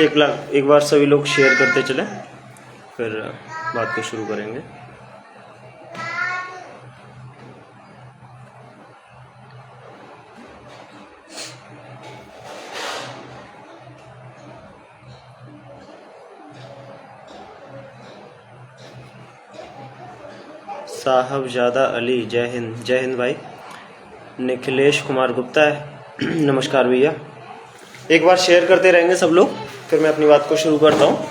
एक बार सभी लोग शेयर करते चलें, फिर बात को शुरू करेंगे। साहबजादा अली, जय हिंद भाई। निखिलेश कुमार गुप्ता है, नमस्कार भैया। एक बार शेयर करते रहेंगे सब लोग, फिर मैं अपनी बात को शुरू करता हूँ।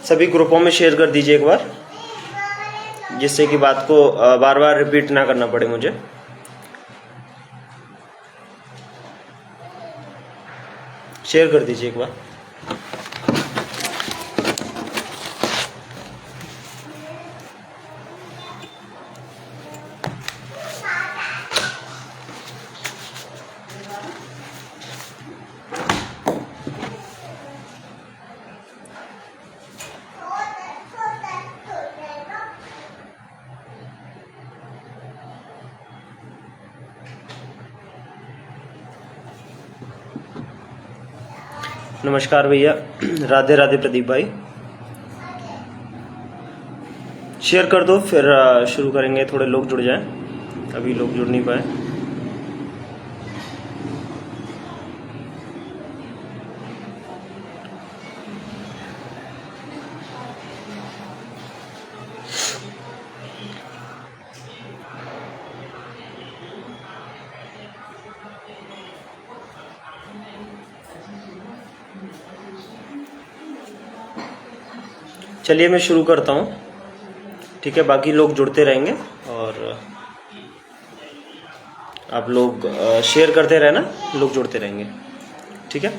सभी ग्रुपों में शेयर कर दीजिए एक बार, जिससे कि बात को बार बार रिपीट ना करना पड़े मुझे। शेयर कर दीजिए एक बार। नमस्कार भैया, राधे राधे प्रदीप भाई। शेयर कर दो, फिर शुरू करेंगे। थोड़े लोग जुड़ जाएं, अभी लोग जुड़ नहीं पाए। चलिए मैं शुरू करता हूँ, ठीक है। बाकी लोग जुड़ते रहेंगे और आप लोग शेयर करते रहना, लोग जुड़ते रहेंगे, ठीक है।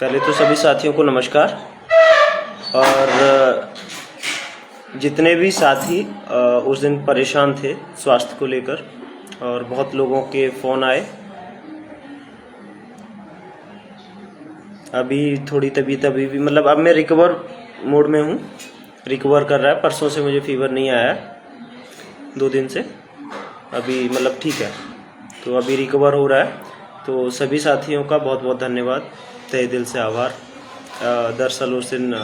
पहले तो सभी साथियों को नमस्कार। और जितने भी साथी उस दिन परेशान थे स्वास्थ्य को लेकर, और बहुत लोगों के फ़ोन आए, अभी थोड़ी तबीयत अभी भी मतलब अब मैं रिकवर मोड में हूँ, रिकवर कर रहा है। परसों से मुझे फीवर नहीं आया, 2 दिन से अभी मतलब ठीक है, तो अभी रिकवर हो रहा है। तो सभी साथियों का बहुत बहुत धन्यवाद, तहे दिल से आभार। दरअसल उस दिन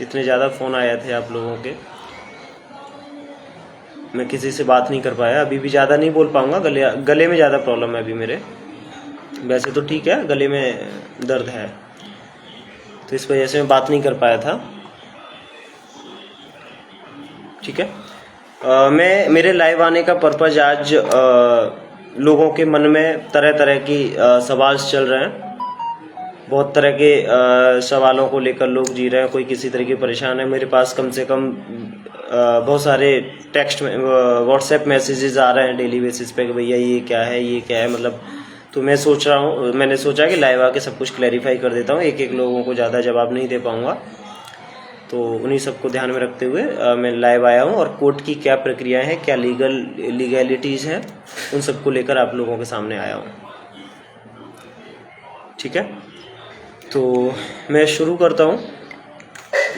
इतने ज़्यादा फ़ोन आए थे आप लोगों के, मैं किसी से बात नहीं कर पाया। अभी भी ज़्यादा नहीं बोल पाऊँगा, गले में ज़्यादा प्रॉब्लम है अभी मेरे। वैसे तो ठीक है, गले में दर्द है, तो इस वजह से मैं बात नहीं कर पाया था, ठीक है। मेरे लाइव आने का पर्पज़ आज लोगों के मन में तरह तरह की सवाल चल रहे हैं। बहुत तरह के सवालों को लेकर लोग जी रहे हैं, कोई किसी तरह की परेशान है। मेरे पास कम से कम बहुत सारे टेक्स्ट में व्हाट्सएप मैसेजेस आ रहे हैं डेली बेसिस पे कि भैया ये क्या है, ये क्या है, मतलब। तो मैं सोच रहा हूँ, मैंने सोचा कि लाइव आके सब कुछ क्लैरिफाई कर देता हूँ। एक एक लोगों को ज़्यादा जवाब नहीं दे पाऊँगा, तो उन्हीं सबको ध्यान में रखते हुए मैं लाइव आया हूँ। और कोर्ट की क्या प्रक्रिया है, क्या लीगैलिटीज़ हैं, उन सबको लेकर आप लोगों के सामने आया हूँ, ठीक है। तो मैं शुरू करता हूँ।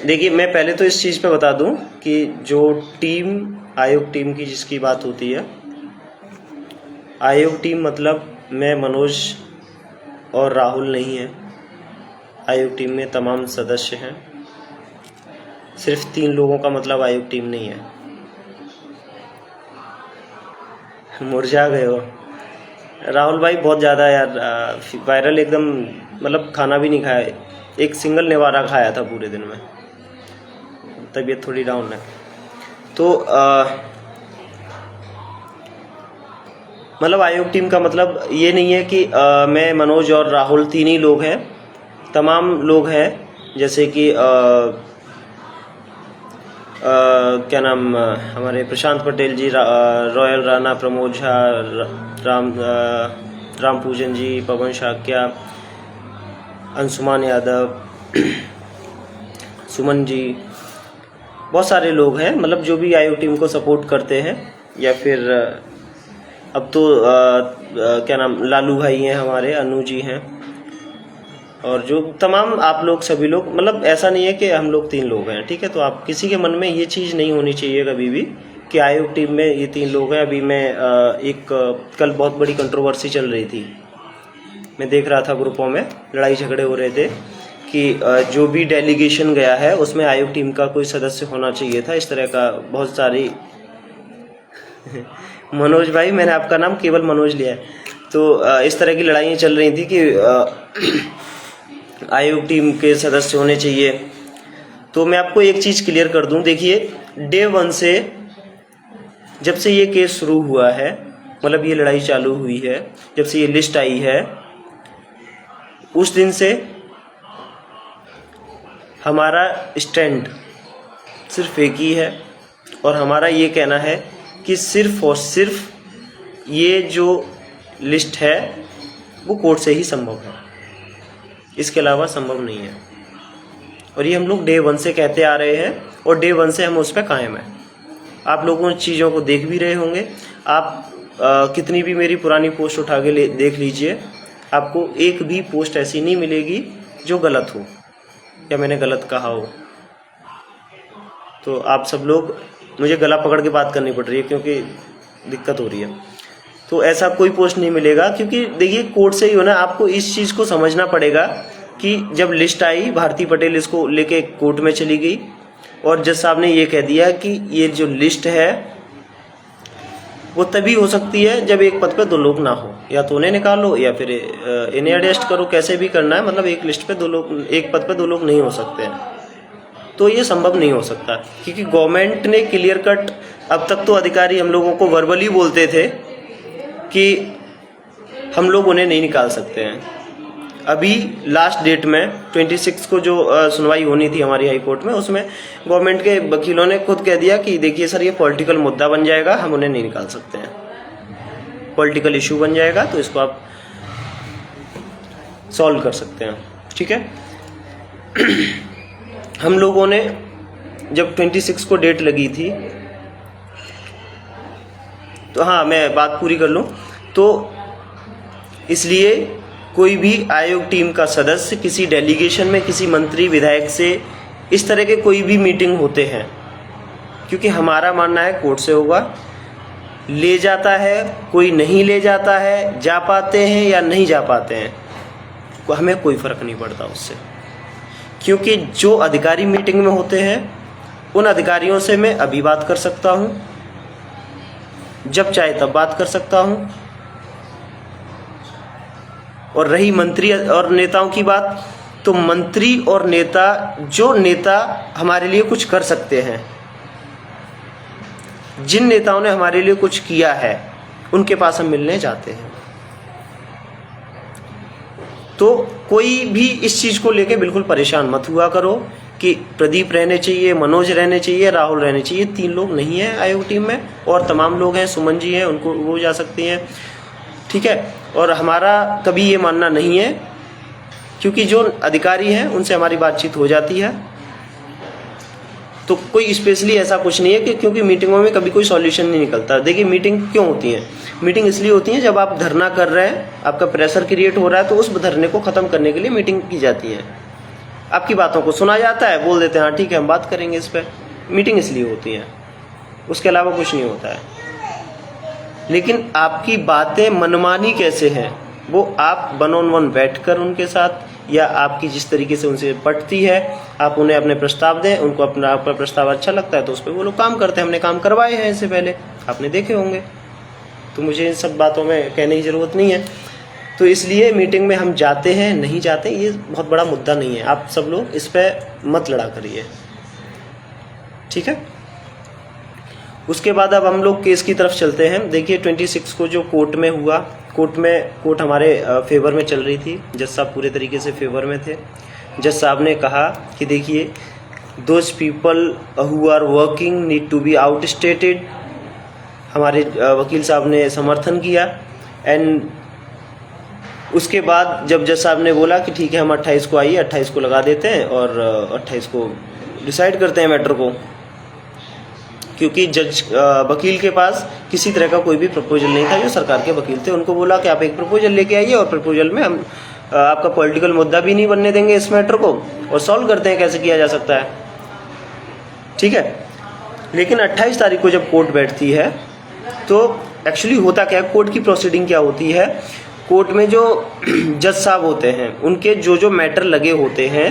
देखिए, मैं पहले तो इस चीज़ पे बता दूँ कि जो टीम, आयोग टीम की जिसकी बात होती है, आयोग टीम मतलब मैं, मनोज और राहुल नहीं है। आयोग टीम में तमाम सदस्य हैं, सिर्फ 3 लोगों का मतलब आयोग टीम नहीं है। मुरझा गए हो राहुल भाई, बहुत ज़्यादा यार, वायरल एकदम, मतलब खाना भी नहीं खाया, एक सिंगल निवारा खाया था पूरे दिन में, तबीयत थोड़ी डाउन है। तो मतलब आयोग टीम का मतलब ये नहीं है कि मैं, मनोज और राहुल 3 ही लोग हैं, तमाम लोग हैं। जैसे कि क्या नाम, हमारे प्रशांत पटेल जी, रॉयल राणा, प्रमोद झा, राम पूजन जी, पवन शाक्या, अंशुमान यादव, सुमन जी, बहुत सारे लोग हैं, मतलब जो भी आयोग टीम को सपोर्ट करते हैं। या फिर अब तो क्या नाम, लालू भाई हैं हमारे, अनु जी हैं, और जो तमाम आप लोग, सभी लोग, मतलब ऐसा नहीं है कि हम लोग 3 लोग हैं, ठीक है। तो आप किसी के मन में ये चीज़ नहीं होनी चाहिए कभी भी कि आयोग टीम में ये 3 लोग हैं। अभी मैं कल बहुत बड़ी कंट्रोवर्सी चल रही थी मैं देख रहा था ग्रुपों में लड़ाई झगड़े हो रहे थे कि जो भी डेलीगेशन गया है उसमें आयोग टीम का कोई सदस्य होना चाहिए था, इस तरह का बहुत सारी मनोज भाई, मैंने आपका नाम केवल मनोज लिया है। तो इस तरह की लड़ाइयाँ चल रही थी कि आयोग टीम के सदस्य होने चाहिए। तो मैं आपको एक चीज़ क्लियर कर दूं, देखिए डे 1 से जब से ये केस शुरू हुआ है, मतलब ये लड़ाई चालू हुई है, जब से ये लिस्ट आई है, उस दिन से हमारा स्टैंड सिर्फ एक ही है और हमारा ये कहना है कि सिर्फ और सिर्फ ये जो लिस्ट है वो कोर्ट से ही संभव है, इसके अलावा संभव नहीं है। और ये हम लोग डे 1 से कहते आ रहे हैं और डे 1 से हम उस पर कायम हैं। आप लोगों इन चीज़ों को देख भी रहे होंगे। आप कितनी भी मेरी पुरानी पोस्ट उठा के देख लीजिए, आपको एक भी पोस्ट ऐसी नहीं मिलेगी जो गलत हो या मैंने गलत कहा हो। तो आप सब लोग, मुझे गला पकड़ के बात करनी पड़ रही है क्योंकि दिक्कत हो रही है। तो ऐसा कोई पोस्ट नहीं मिलेगा, क्योंकि देखिए कोर्ट से ही हो ना, आपको इस चीज़ को समझना पड़ेगा कि जब लिस्ट आई, भारती पटेल इसको लेके कोर्ट में चली गई और जज साहब ने ये कह दिया कि ये जो लिस्ट है वो तभी हो सकती है जब एक पद पे 2 लोग ना हो, या तो उन्हें निकालो या फिर इन्हें एडजस्ट करो, कैसे भी करना है, मतलब एक लिस्ट पे 2 लोग, एक पद पे 2 लोग नहीं हो सकते हैं। तो ये संभव नहीं हो सकता, क्योंकि गवर्नमेंट ने क्लियर कट, अब तक तो अधिकारी हम लोगों को वर्बली बोलते थे कि हम लोग उन्हें नहीं निकाल सकते हैं। अभी लास्ट डेट में 26 को जो सुनवाई होनी थी हमारी हाई कोर्ट में, उसमें गवर्नमेंट के वकीलों ने खुद कह दिया कि देखिए सर, ये पॉलिटिकल मुद्दा बन जाएगा, हम उन्हें नहीं निकाल सकते हैं, पॉलिटिकल इशू बन जाएगा, तो इसको आप सॉल्व कर सकते हैं। ठीक है। हम लोगों ने जब 26 को डेट लगी थी, तो हाँ मैं बात पूरी कर लूँ, तो इसलिए कोई भी आयोग टीम का सदस्य किसी डेलीगेशन में किसी मंत्री विधायक से इस तरह के कोई भी मीटिंग होते हैं, क्योंकि हमारा मानना है कोर्ट से होगा, ले जाता है कोई नहीं ले जाता है, जा पाते हैं या नहीं जा पाते हैं, हमें कोई फर्क नहीं पड़ता उससे, क्योंकि जो अधिकारी मीटिंग में होते हैं उन अधिकारियों से मैं अभी बात कर सकता हूँ, जब चाहे तब बात कर सकता हूँ। और रही मंत्री और नेताओं की बात, तो मंत्री और नेता, जो नेता हमारे लिए कुछ कर सकते हैं, जिन नेताओं ने हमारे लिए कुछ किया है, उनके पास हम मिलने जाते हैं। तो कोई भी इस चीज को लेके बिल्कुल परेशान मत हुआ करो कि प्रदीप रहने चाहिए, मनोज रहने चाहिए, राहुल रहने चाहिए। 3 लोग नहीं है आयोग टीम में, और तमाम लोग हैं, सुमन जी हैं, उनको वो जा सकती हैं। ठीक है। और हमारा कभी ये मानना नहीं है, क्योंकि जो अधिकारी हैं उनसे हमारी बातचीत हो जाती है, तो कोई स्पेशली ऐसा कुछ नहीं है कि क्योंकि मीटिंगों में कभी कोई सॉल्यूशन नहीं निकलता। देखिए मीटिंग क्यों होती है? मीटिंग इसलिए होती है जब आप धरना कर रहे हैं, आपका प्रेशर क्रिएट हो रहा है, तो उस धरने को खत्म करने के लिए मीटिंग की जाती है। आपकी बातों को सुना जाता है, बोल देते हैं हाँ ठीक है हम बात करेंगे इस पर। मीटिंग इसलिए होती है, उसके अलावा कुछ नहीं होता है। लेकिन आपकी बातें मनमानी कैसे हैं, वो आप 1 on 1 बैठकर उनके साथ, या आपकी जिस तरीके से उनसे पटती है, आप उन्हें अपने प्रस्ताव दें, उनको अपना आपका प्रस्ताव अच्छा लगता है तो उस पर वो लोग काम करते हैं। हमने काम करवाए हैं इससे पहले, आपने देखे होंगे, तो मुझे इन सब बातों में कहने की ज़रूरत नहीं है। तो इसलिए मीटिंग में हम जाते हैं नहीं जाते, ये बहुत बड़ा मुद्दा नहीं है। आप सब लोग इस पर मत लड़ा करिए, ठीक है। उसके बाद अब हम लोग केस की तरफ चलते हैं। देखिए 26 को जो कोर्ट में हुआ, कोर्ट हमारे फेवर में चल रही थी, जज साहब पूरे तरीके से फेवर में थे। जज साहब ने कहा कि देखिए those people who are working need to be outstated. हमारे वकील साहब ने समर्थन किया। एंड उसके बाद जब जज साहब ने बोला कि ठीक है हम 28 को आइए, 28 को लगा देते हैं और 28 को डिसाइड करते हैं मैटर को, क्योंकि वकील के पास किसी तरह का कोई भी प्रपोजल नहीं था। जो सरकार के वकील थे उनको बोला कि आप एक प्रपोजल लेके आइए, और प्रपोजल में हम आपका पॉलिटिकल मुद्दा भी नहीं बनने देंगे इस मैटर को, और सॉल्व करते हैं कैसे किया जा सकता है, ठीक है। लेकिन 28 तारीख को जब कोर्ट बैठती है तो एक्चुअली होता क्या है, कोर्ट की प्रोसीडिंग क्या होती है, कोर्ट में जो जज साहब होते हैं उनके जो मैटर लगे होते हैं,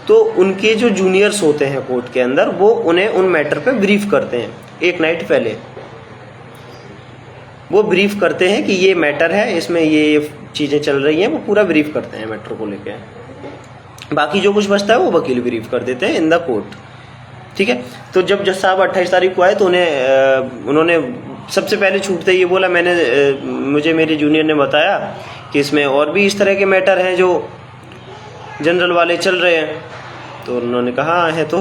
तो उनके जो जूनियर्स होते हैं कोर्ट के अंदर, वो उन्हें उन मैटर पे ब्रीफ करते हैं। एक नाइट पहले वो ब्रीफ करते हैं कि ये मैटर है, इसमें ये चीज़ें चल रही हैं, वो पूरा ब्रीफ करते हैं मैटर को लेके। बाकी जो कुछ बचता है वो वकील ब्रीफ कर देते हैं इन द कोर्ट। ठीक है। तो जब जज साहब 28 तारीख को आए तो उन्होंने सबसे पहले छूटते ये बोला, मुझे मेरे जूनियर ने बताया कि इसमें और भी इस तरह के मैटर हैं जो जनरल वाले चल रहे हैं। तो उन्होंने कहा है तो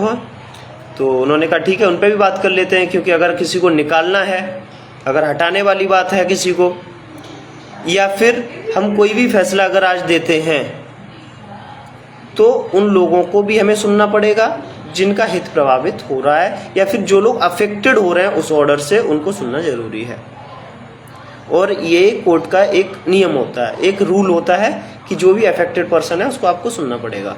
उन्होंने कहा ठीक है, उन पर भी बात कर लेते हैं, क्योंकि अगर किसी को निकालना है, अगर हटाने वाली बात है किसी को, या फिर हम कोई भी फैसला अगर आज देते हैं तो उन लोगों को भी हमें सुनना पड़ेगा जिनका हित प्रभावित हो रहा है, या फिर जो लोग अफेक्टेड हो रहे हैं उस ऑर्डर से, उनको सुनना जरूरी है। और ये कोर्ट का एक नियम होता है, एक रूल होता है कि जो भी अफेक्टेड पर्सन है उसको आपको सुनना पड़ेगा।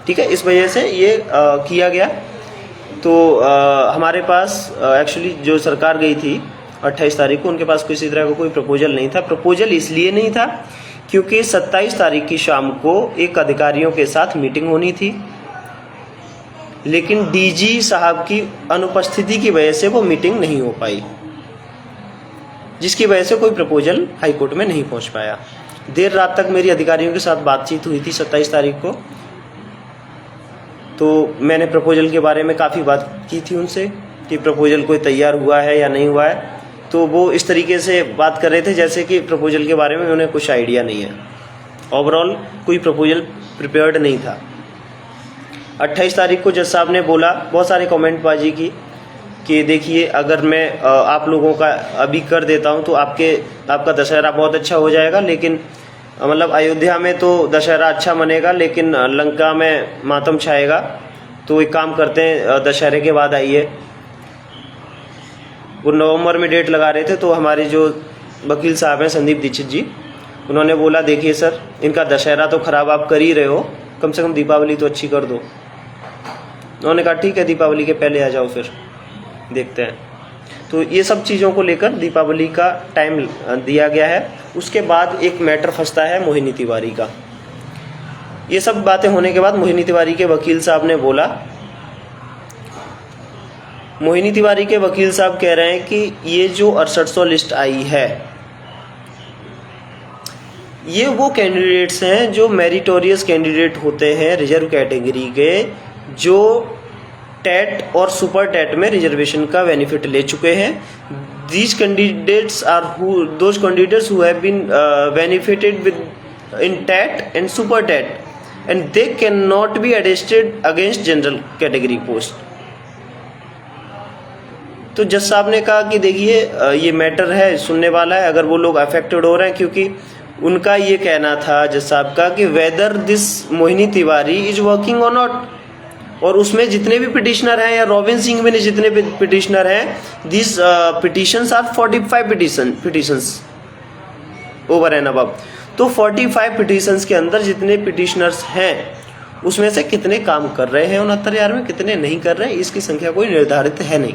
ठीक है। इस वजह से ये किया गया। तो हमारे पास एक्चुअली जो सरकार गई थी 28 तारीख को, उनके पास किसी तरह का कोई प्रपोजल नहीं था। प्रपोजल इसलिए नहीं था क्योंकि 27 तारीख की शाम को एक अधिकारियों के साथ मीटिंग होनी थी, लेकिन डीजी साहब की अनुपस्थिति की वजह से वो मीटिंग नहीं हो पाई, जिसकी वजह से कोई प्रपोजल हाई कोर्ट में नहीं पहुंच पाया। देर रात तक मेरी अधिकारियों के साथ बातचीत हुई थी 27 तारीख को। तो मैंने प्रपोजल के बारे में काफ़ी बात की थी उनसे कि प्रपोजल कोई तैयार हुआ है या नहीं हुआ है। तो वो इस तरीके से बात कर रहे थे जैसे कि प्रपोजल के बारे में उन्हें कुछ आइडिया नहीं है। ओवरऑल कोई प्रपोजल प्रिपेयर्ड नहीं था। 28 तारीख को जज साहब ने बोला, बहुत सारे कमेंटबाजी की कि देखिए अगर मैं आप लोगों का अभी कर देता हूं तो आपका दशहरा बहुत अच्छा हो जाएगा, लेकिन मतलब अयोध्या में तो दशहरा अच्छा मनेगा लेकिन लंका में मातम छाएगा। तो एक काम करते हैं, दशहरे के बाद आइए। वो नवंबर में डेट लगा रहे थे, तो हमारे जो वकील साहब हैं संदीप दीक्षित जी, उन्होंने बोला देखिए सर, इनका दशहरा तो खराब आप कर ही रहे हो, कम से कम दीपावली तो अच्छी कर दो। उन्होंने कहा ठीक है, दीपावली के पहले आ जाओ, फिर देखते हैं। तो ये सब चीज़ों को लेकर दीपावली का टाइम दिया गया है। उसके बाद एक मैटर फंसता है मोहिनी तिवारी का। ये सब बातें होने के बाद मोहिनी तिवारी के वकील साहब ने बोला, मोहिनी तिवारी के वकील साहब कह रहे हैं कि ये जो 6800 लिस्ट आई है, ये वो कैंडिडेट्स हैं जो मेरिटोरियस कैंडिडेट होते हैं रिजर्व कैटेगरी के, जो टेट और सुपर टेट में रिजर्वेशन का बेनिफिट ले चुके हैं। These candidates are those candidates who have been benefited with in TET and super TET and they can not be adjusted against general category post. तो जज साहब ने कहा कि देखिए ये मैटर है, सुनने वाला है, अगर वो लोग अफेक्टेड हो रहे हैं, क्योंकि उनका ये कहना था जज साहब का कि whether this Mohini Tiwari is working और नॉट, और उसमें जितने भी पिटिशनर हैं या रॉबिन सिंह में जितने भी पिटिशनर हैं, this petitions are 45 petitions over and above. तो 45 पिटिशंस के अंदर जितने पिटिशनर्स हैं उसमें से कितने काम कर रहे हैं 69,000 में, कितने नहीं कर रहे हैं, इसकी संख्या कोई निर्धारित है नहीं,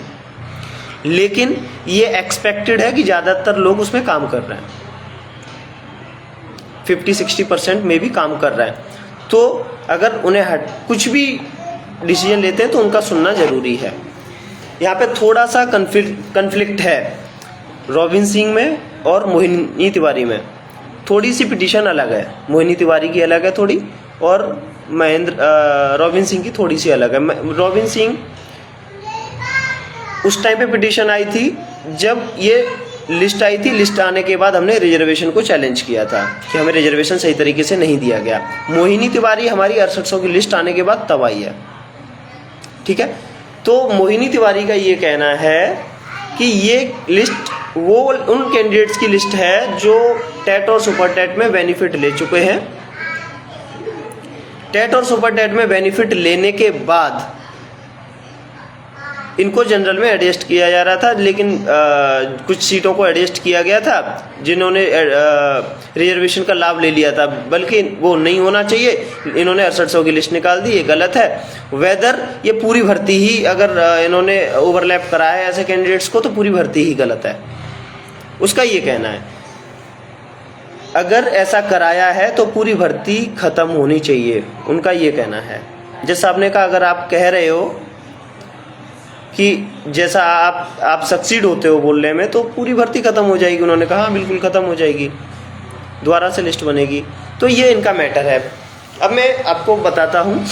लेकिन ये एक्सपेक्टेड है कि ज़्यादातर लोग उसमें काम कर रहे हैं, 50-60% में भी काम कर रहे हैं। तो अगर उन्हें कुछ भी डिसीजन लेते हैं तो उनका सुनना जरूरी है। यहाँ पे थोड़ा सा कन्फ्लिक्ट है रॉबिन सिंह में और मोहिनी तिवारी में, थोड़ी सी पिटीशन अलग है, मोहिनी तिवारी की अलग है थोड़ी, और रॉबिन सिंह की थोड़ी सी अलग है। रॉबिन सिंह उस टाइम पे पिटीशन आई थी जब ये लिस्ट आई थी, लिस्ट आने के बाद हमने रिजर्वेशन को चैलेंज किया था कि हमें रिजर्वेशन सही तरीके से नहीं दिया गया। मोहिनी तिवारी हमारी 6800 की लिस्ट आने के बाद तब आई है। ठीक है। तो मोहिनी तिवारी का ये कहना है कि ये लिस्ट वो उन कैंडिडेट्स की लिस्ट है जो टेट और सुपर टेट में बेनिफिट ले चुके हैं। टेट और सुपर टेट में बेनिफिट लेने के बाद इनको जनरल में एडजस्ट किया जा रहा था, लेकिन कुछ सीटों को एडजस्ट किया गया था जिन्होंने रिजर्वेशन का लाभ ले लिया था, बल्कि वो नहीं होना चाहिए। इन्होंने 6800 की लिस्ट निकाल दी, ये गलत है। वेदर ये पूरी भर्ती ही अगर इन्होंने ओवरलैप करा है ऐसे कैंडिडेट्स को, तो पूरी भर्ती ही गलत है, उसका ये कहना है। अगर ऐसा कराया है तो पूरी भर्ती खत्म होनी चाहिए, उनका ये कहना है। जैसा आपने कहा, अगर आप कह रहे हो कि जैसा आप सक्सीड होते हो बोलने में, तो पूरी भर्ती खत्म हो जाएगी। उन्होंने कहा बिल्कुल खत्म हो जाएगी, दोबारा से लिस्ट बनेगी। तो ये इनका मैटर है। अब मैं आपको बताता हूँ,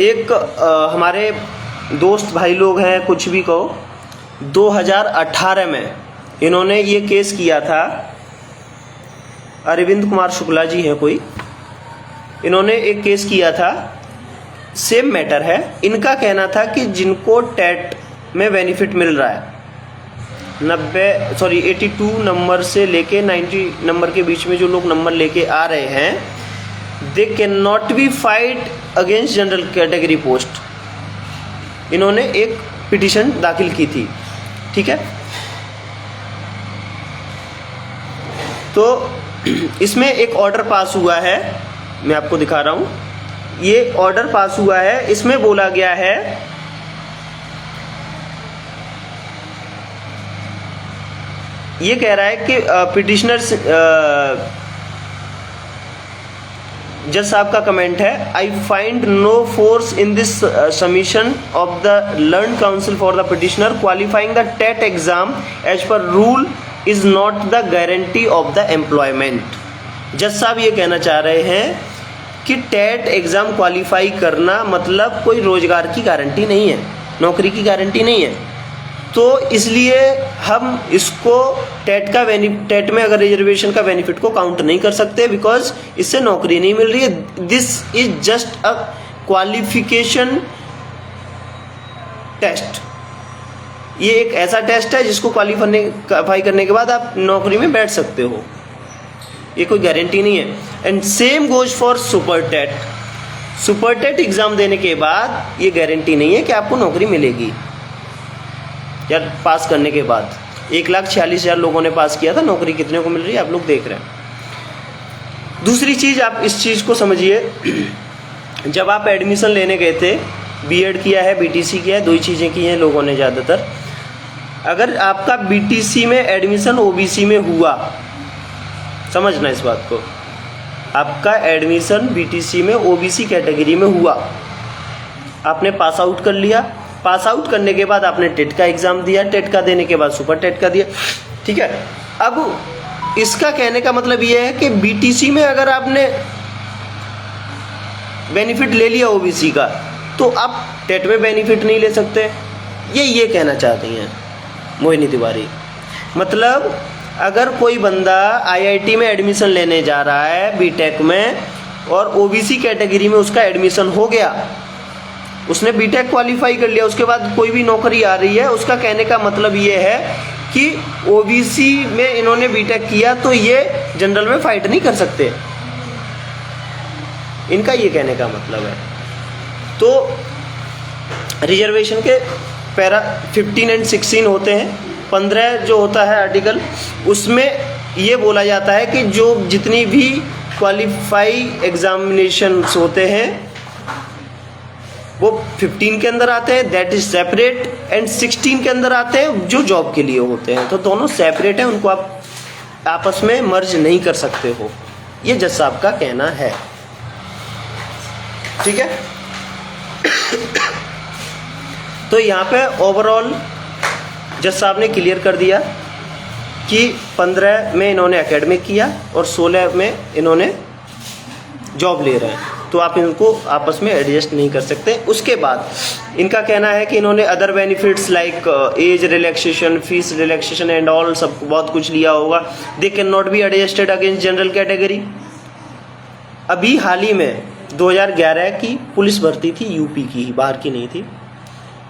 एक हमारे दोस्त भाई लोग हैं, कुछ भी कहो, 2018 में इन्होंने ये केस किया था। अरविंद कुमार शुक्ला जी हैं कोई, इन्होंने एक केस किया था, सेम मैटर है। इनका कहना था कि जिनको टेट में बेनिफिट मिल रहा है 82 नंबर से लेके 90 नंबर के बीच में जो लोग नंबर लेके आ रहे हैं, दे can not B fight against general category post. इन्होंने एक पिटीशन दाखिल की थी, ठीक है। तो इसमें एक ऑर्डर पास हुआ है, मैं आपको दिखा रहा हूं। ये ऑर्डर पास हुआ है, इसमें बोला गया है ये कह रहा है कि पिटिशनर जज साहब का कमेंट है, I find no force in this submission of the learned counsel for the petitioner qualifying the TET exam as per rule is not the guarantee of the employment. जज साहब ये कहना चाह रहे हैं कि टेट एग्जाम क्वालिफाई करना मतलब कोई रोजगार की गारंटी नहीं है, नौकरी की गारंटी नहीं है। तो इसलिए हम इसको टेट में अगर रिजर्वेशन का बेनिफिट को काउंट नहीं कर सकते, बिकॉज इससे नौकरी नहीं मिल रही है। This is just a qualification test. ये एक ऐसा टेस्ट है जिसको क्वालिफाई करने के बाद आप नौकरी में बैठ सकते हो, ये कोई गारंटी नहीं है। And same goes for super TET. Super TET exam देने के बाद ये गारंटी नहीं है कि आपको नौकरी मिलेगी, या पास करने के बाद 1,46,000 लोगों ने पास किया था, नौकरी कितने को मिल रही है आप लोग देख रहे हैं। दूसरी चीज़, आप इस चीज़ को समझिए, जब आप एडमिशन लेने गए थे, बीएड किया है, बीटीसी किया है, दो ही चीज़ें की हैं लोगों ने ज़्यादातर। अगर आपका बीटीसी में एडमिशन ओबीसी में हुआ, समझना इस बात को, आपका एडमिशन बीटीसी में ओबीसी कैटेगरी में हुआ, आपने पास आउट कर लिया, पास आउट करने के बाद आपने टेट का एग्जाम दिया, टेट का देने के बाद सुपर टेट का दिया, ठीक है। अब इसका कहने का मतलब ये है कि बीटीसी में अगर आपने बेनिफिट ले लिया ओबीसी का, तो आप टेट में बेनिफिट नहीं ले सकते। ये कहना चाहती हैं मोहिनी तिवारी। मतलब अगर कोई बंदा आईआईटी में एडमिशन लेने जा रहा है बीटेक में, और ओबीसी कैटेगरी में उसका एडमिशन हो गया, उसने बीटेक क्वालिफाई कर लिया, उसके बाद कोई भी नौकरी आ रही है, उसका कहने का मतलब ये है कि ओबीसी में इन्होंने बीटेक किया तो ये जनरल में फाइट नहीं कर सकते, इनका ये कहने का मतलब है। तो रिजर्वेशन के पैरा 15 और 16 होते हैं, 15 जो होता है आर्टिकल, उसमें ये बोला जाता है कि जो जितनी भी क्वालिफाई एग्जामिनेशंस होते हैं वो 15 के अंदर आते हैं, दैट इज सेपरेट, एंड 16 के अंदर आते हैं जो जॉब के लिए होते हैं। तो दोनों सेपरेट हैं, उनको आप आपस में मर्ज नहीं कर सकते हो, ये जज साहब का कहना है, ठीक है। तो यहाँ पे ओवरऑल जज साहब ने क्लियर कर दिया कि 15 में इन्होंने एकेडमिक किया और 16 में इन्होंने जॉब ले रहे हैं, तो आप इनको आपस में एडजस्ट नहीं कर सकते। उसके बाद इनका कहना है कि इन्होंने other benefits like age relaxation, fees relaxation and all, सब बहुत कुछ लिया होगा। दे can not be adjusted against general category. अभी हाल ही में 2011 की पुलिस भर्ती थी, यूपी की, बाहर की नहीं थी,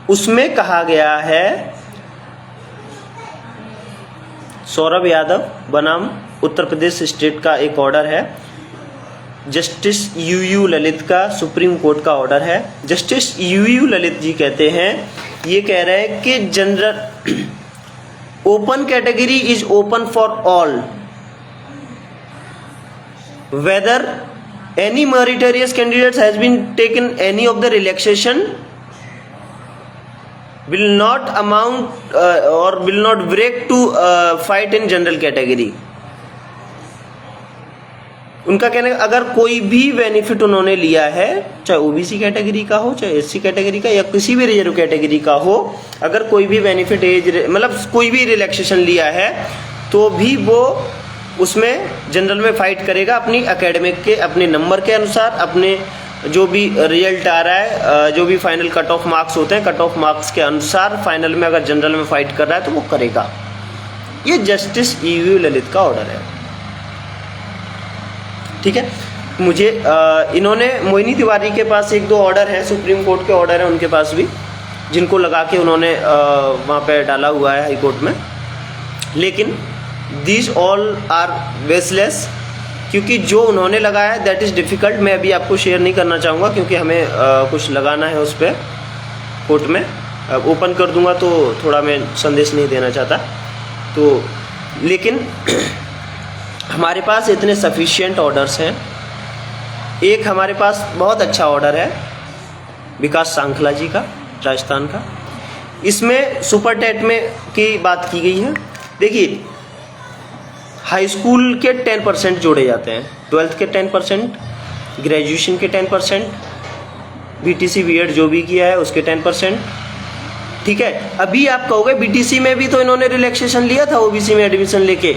उसमें कहा गया है, सौरभ यादव बनाम उत्तर प्रदेश स्टेट का एक ऑर्डर है, जस्टिस यूयू ललित का सुप्रीम कोर्ट का ऑर्डर है। जस्टिस यूयू ललित जी कहते हैं, ये कह रहे हैं कि general open category is open for all, whether any meritorious candidate has been taken any of the relaxation will not amount or will not break to fight in general category। उनका कहना है अगर कोई भी बेनिफिट उन्होंने लिया है, चाहे ओबीसी कैटेगरी का हो, चाहे एससी कैटेगरी का या किसी भी रिजर्व कैटेगरी का हो, अगर कोई भी बेनिफिट मतलब कोई भी रिलैक्सेशन लिया है तो भी वो उसमें जनरल में फाइट करेगा अपनी एकेडमिक के अपने नंबर के अनुसार, अपने जो भी रिजल्ट आ रहा है, जो भी फाइनल कट ऑफ मार्क्स होते हैं, कट ऑफ मार्क्स के अनुसार फाइनल में अगर जनरल में फाइट कर रहा है तो वो करेगा। ये जस्टिस ईवी ललित का ऑर्डर है, ठीक है। मुझे इन्होंने मोहिनी तिवारी के पास एक दो ऑर्डर हैं, सुप्रीम कोर्ट के ऑर्डर हैं उनके पास भी, जिनको लगा के उन्होंने वहाँ पे डाला हुआ है हाई कोर्ट में, लेकिन दीज ऑल आर बेसलेस, क्योंकि जो उन्होंने लगाया है दैट इज़ डिफ़िकल्ट। मैं अभी आपको शेयर नहीं करना चाहूँगा क्योंकि हमें कुछ लगाना है उस पर कोर्ट में। ओपन कर दूँगा तो थोड़ा मैं संदेश नहीं देना चाहता, तो लेकिन हमारे पास इतने सफिशिएंट ऑर्डर्स हैं। एक हमारे पास बहुत अच्छा ऑर्डर है विकास सांखला जी का, राजस्थान का। इसमें सुपर टेट में की बात की गई है। देखिए, हाई स्कूल के 10% जोड़े जाते हैं, 12th के 10%, ग्रेजुएशन के 10%, बीटीसी बीएड जो भी किया है उसके 10%, ठीक है। अभी आप कहोगे बीटीसी में भी तो इन्होंने रिलैक्सेशन लिया था ओबीसी में एडमिशन लेके,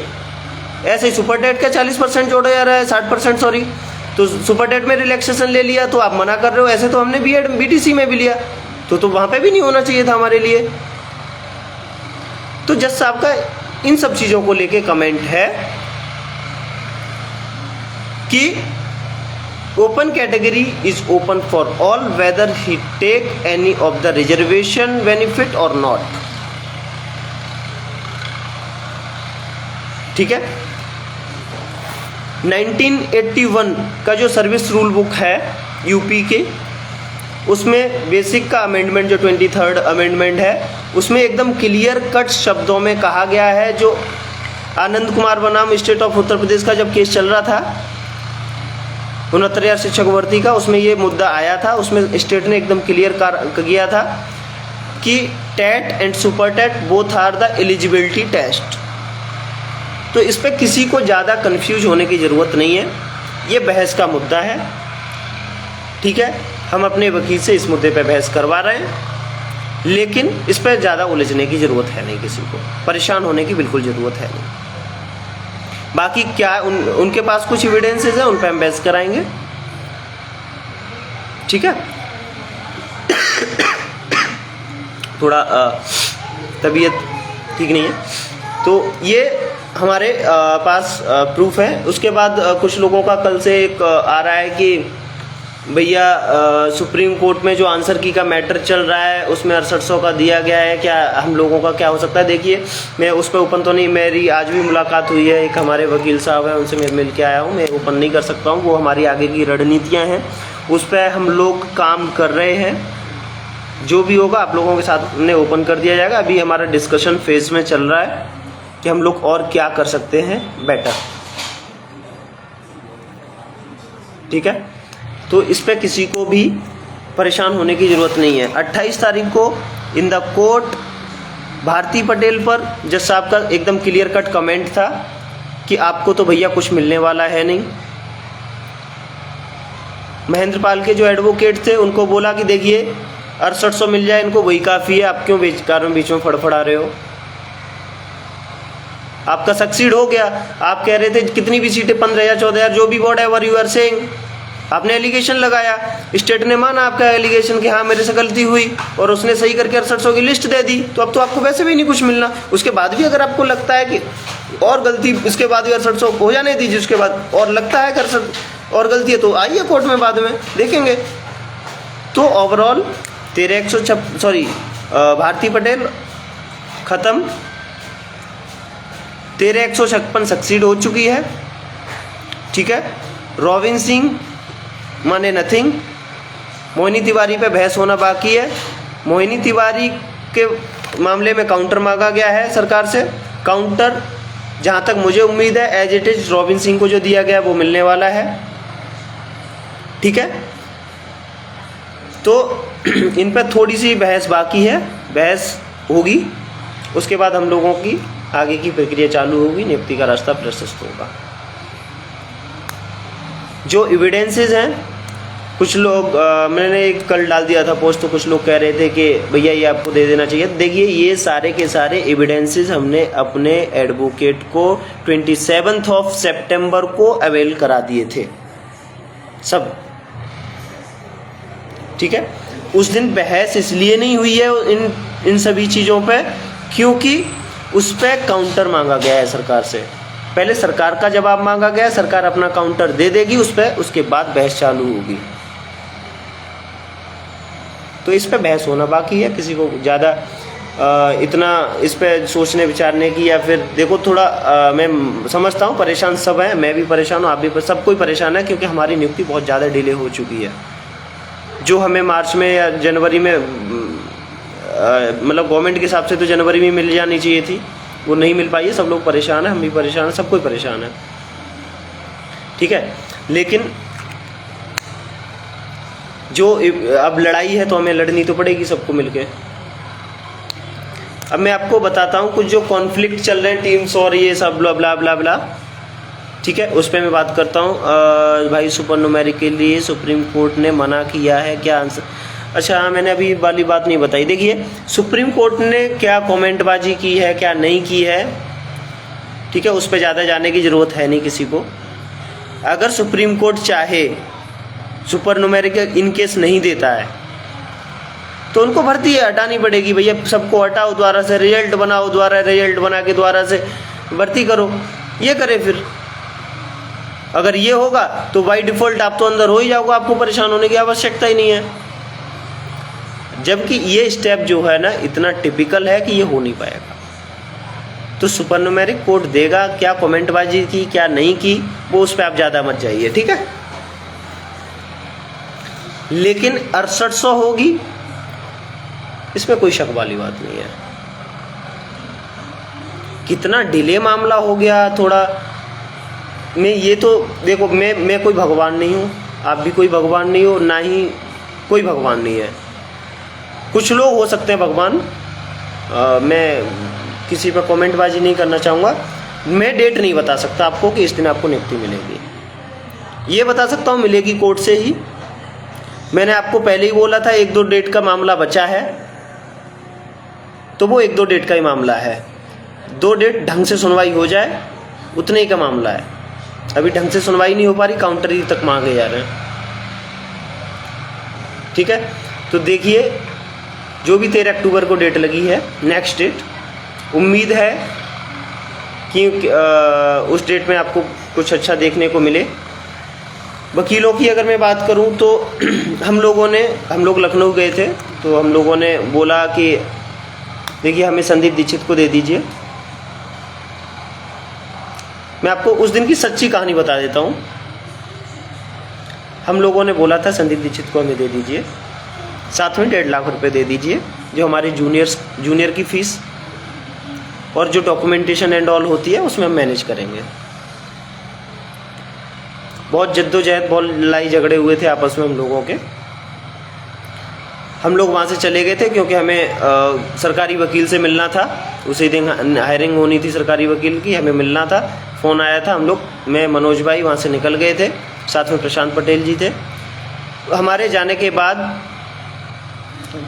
ऐसे ही सुपर टेट का 40% जोड़ा जा रहा है, 60% सॉरी, तो सुपर टेट में रिलैक्सेशन ले लिया तो आप मना कर रहे हो। ऐसे तो हमने बीएड बीटीसी में भी लिया, तो वहाँ पे भी नहीं होना चाहिए था हमारे लिए। तो जज साहब का इन सब चीज़ों को लेके कमेंट है कि open category is open for all whether he take any of the reservation benefit और नॉट, ठीक है। 1981 का जो सर्विस रूल बुक है यूपी के, उसमें बेसिक का अमेंडमेंट जो 23rd अमेंडमेंट है, उसमें एकदम क्लियर कट शब्दों में कहा गया है। जो आनंद कुमार बनाम स्टेट ऑफ उत्तर प्रदेश का जब केस चल रहा था 69,000 शिक्षक भर्ती का, उसमें ये मुद्दा आया था। उसमें स्टेट ने एकदम क्लियर किया था कि TET and super TET both are the eligibility test. तो इस पर किसी को ज़्यादा कंफ्यूज होने की ज़रूरत नहीं है, ये बहस का मुद्दा है, ठीक है। हम अपने वकील से इस मुद्दे पे बहस करवा रहे हैं, लेकिन इस पर ज़्यादा उलझने की ज़रूरत है नहीं, किसी को परेशान होने की बिल्कुल ज़रूरत है नहीं। बाकी क्या उनके पास कुछ एविडेंसेस हैं, उन पर हम बहस कराएंगे, ठीक है। थोड़ा तबीयत ठीक नहीं है, तो ये हमारे पास प्रूफ है। उसके बाद कुछ लोगों का कल से एक आ रहा है कि भैया सुप्रीम कोर्ट में जो आंसर की का मैटर चल रहा है उसमें 6800 का दिया गया है, क्या हम लोगों का क्या हो सकता है। देखिए, मैं उस पर ओपन तो नहीं, मेरी आज भी मुलाकात हुई है, एक हमारे वकील साहब हैं, उनसे मैं मिल के आया हूँ, मैं ओपन नहीं कर सकता हूँ, वो हमारी आगे की रणनीतियाँ हैं, उस पर हम लोग काम कर रहे हैं। जो भी होगा आप लोगों के साथ में ओपन कर दिया जाएगा। अभी हमारा डिस्कशन फेज में चल रहा है कि हम लोग और क्या कर सकते हैं बेटर, ठीक है। तो इस पे किसी को भी परेशान होने की ज़रूरत नहीं है। 28 तारीख को in the court Bharti Patel पर जज साहब का एकदम क्लियर कट कमेंट था कि आपको तो भैया कुछ मिलने वाला है नहीं। महेंद्र पाल के जो एडवोकेट थे उनको बोला कि देखिए 6800 मिल जाए इनको वही काफ़ी है, आप क्यों बीच में फड़फड़ा रहे हो। आपका सक्सीड हो गया, आप कह रहे थे कितनी भी सीटें 15,000 14,000 जो भी बोर्ड है वर यू आर सेइंग, आपने एलिगेशन लगाया, स्टेट ने माना आपका एलिगेशन कि हाँ मेरे से गलती हुई और उसने सही करके 6800 की लिस्ट दे दी, तो अब तो आपको वैसे भी नहीं कुछ मिलना। उसके बाद भी अगर आपको लगता है कि और गलती, इसके बाद भी 6800 हो जाने दीजिए, उसके बाद और लगता है कि और गलती है तो आइए कोर्ट में बाद में देखेंगे। तो ओवरऑल भारती पटेल खत्म, 13,156 सक्सीड हो चुकी है, ठीक है। रोविन सिंह माने नथिंग। मोहिनी तिवारी पे बहस होना बाकी है। मोहिनी तिवारी के मामले में काउंटर मांगा गया है सरकार से। काउंटर जहाँ तक मुझे उम्मीद है as it is Rovin Singh को जो दिया गया वो मिलने वाला है, ठीक है। तो इन पर थोड़ी सी बहस बाकी है, बहस होगी, उसके बाद हम लोगों की आगे की प्रक्रिया चालू होगी, नियुक्ति का रास्ता प्रशस्त होगा। जो एविडेंसेस हैं, कुछ लोग मैंने एक कल डाल दिया था पोस्ट, तो कुछ लोग कह रहे थे कि भैया ये आपको दे देना चाहिए। देखिए ये सारे के सारे एविडेंसेस हमने अपने एडवोकेट को 27 सितंबर को अवेल करा दिए थे सब, ठीक है। उस दिन बहस इसलिए नहीं हुई है इन सभी चीज़ों पे क्योंकि उस पर काउंटर मांगा गया है सरकार से। पहले सरकार का जवाब मांगा गया, सरकार अपना काउंटर दे देगी उस पर, उसके बाद बहस चालू होगी। तो इस पे बहस होना बाकी है, किसी को ज़्यादा इतना इस पे सोचने विचारने की, या फिर देखो थोड़ा मैं समझता हूँ परेशान सब हैं, मैं भी परेशान हूँ, आप भी, सब कोई परेशान है क्योंकि हमारी नियुक्ति बहुत ज़्यादा डिले हो चुकी है। जो हमें मार्च में या जनवरी में मतलब गवर्नमेंट के हिसाब से तो जनवरी में मिल जानी चाहिए थी, वो नहीं मिल पाई है। सब लोग परेशान हैं, हम भी परेशान हैं, सब कोई परेशान है, ठीक है। लेकिन जो अब लड़ाई है तो हमें लड़नी तो पड़ेगी सबको मिलके। अब मैं आपको बताता हूँ कुछ जो कॉन्फ्लिक्ट चल रहे हैं टीम्स और ये सब ब्ला ब्ला ब्ला ब्ला, ठीक है, उस पर मैं बात करता हूँ। भाई सुपर न्यूमेरिक के लिए सुप्रीम कोर्ट ने मना किया है, क्या आंसर? अच्छा हाँ, मैंने अभी वाली बात नहीं बताई। देखिए सुप्रीम कोर्ट ने क्या कमेंटबाजी की है, क्या नहीं की है, ठीक है, उस पर ज़्यादा जाने की ज़रूरत है नहीं किसी को। अगर सुप्रीम कोर्ट चाहे सुपर न्यूमेरिक इन केस नहीं देता है तो उनको भर्ती हटानी पड़ेगी। भैया सबको हटाओ, दोबारा से रिजल्ट बनाओ, दोबारा रिजल्ट बना के दोबारा से भर्ती करो, ये करे। फिर अगर ये होगा तो बाई डिफ़ॉल्ट आप तो अंदर हो ही जाओगे, आपको परेशान होने की आवश्यकता ही नहीं है। जबकि ये स्टेप जो है ना इतना टिपिकल है कि ये हो नहीं पाएगा। तो सुपर न्यूमेरिक कोर्ट देगा, क्या कमेंटबाजी की क्या नहीं की वो उस पर आप ज़्यादा मत जाइए, ठीक है। लेकिन 6800 होगी, इसमें कोई शक वाली बात नहीं है। कितना डिले मामला हो गया थोड़ा, मैं ये तो देखो, मैं कोई भगवान नहीं हूँ, आप भी कोई भगवान नहीं हो, ना ही कोई भगवान नहीं है। कुछ लोग हो सकते हैं भगवान, मैं किसी पर कमेंटबाजी नहीं करना चाहूँगा। मैं डेट नहीं बता सकता आपको कि इस दिन आपको नियुक्ति मिलेगी, ये बता सकता हूँ मिलेगी कोर्ट से ही। मैंने आपको पहले ही बोला था 1-2 डेट का मामला बचा है, तो वो 1-2 डेट का ही मामला है। 2 डेट ढंग से सुनवाई हो जाए उतने ही का मामला है। अभी ढंग से सुनवाई नहीं हो पा रही, काउंटर ही तक मांगे जा रहे हैं, ठीक है। तो देखिए जो भी 13 अक्टूबर को डेट लगी है, नेक्स्ट डेट, उम्मीद है कि उस डेट में आपको कुछ अच्छा देखने को मिले। वकीलों की अगर मैं बात करूं तो हम लोग लखनऊ गए थे, तो हम लोगों ने बोला कि देखिए हमें संदीप दीक्षित को दे दीजिए। मैं आपको उस दिन की सच्ची कहानी बता देता हूं। हम लोगों ने बोला था संदीप दीक्षित को हमें दे दीजिए, साथ में 1.5 लाख रुपए दे दीजिए, जो हमारी जूनियर की फीस और जो डॉक्यूमेंटेशन एंड ऑल होती है उसमें हम मैनेज करेंगे। बहुत जद्दोजहद, बहुत लड़ाई झगड़े हुए थे आपस में हम लोगों के। हम लोग वहाँ से चले गए थे क्योंकि हमें सरकारी वकील से मिलना था। उसी दिन हायरिंग होनी थी सरकारी वकील की, हमें मिलना था। फ़ोन आया था, हम लोग, मैं मनोज भाई वहाँ से निकल गए थे, साथ में प्रशांत पटेल जी थे। हमारे जाने के बाद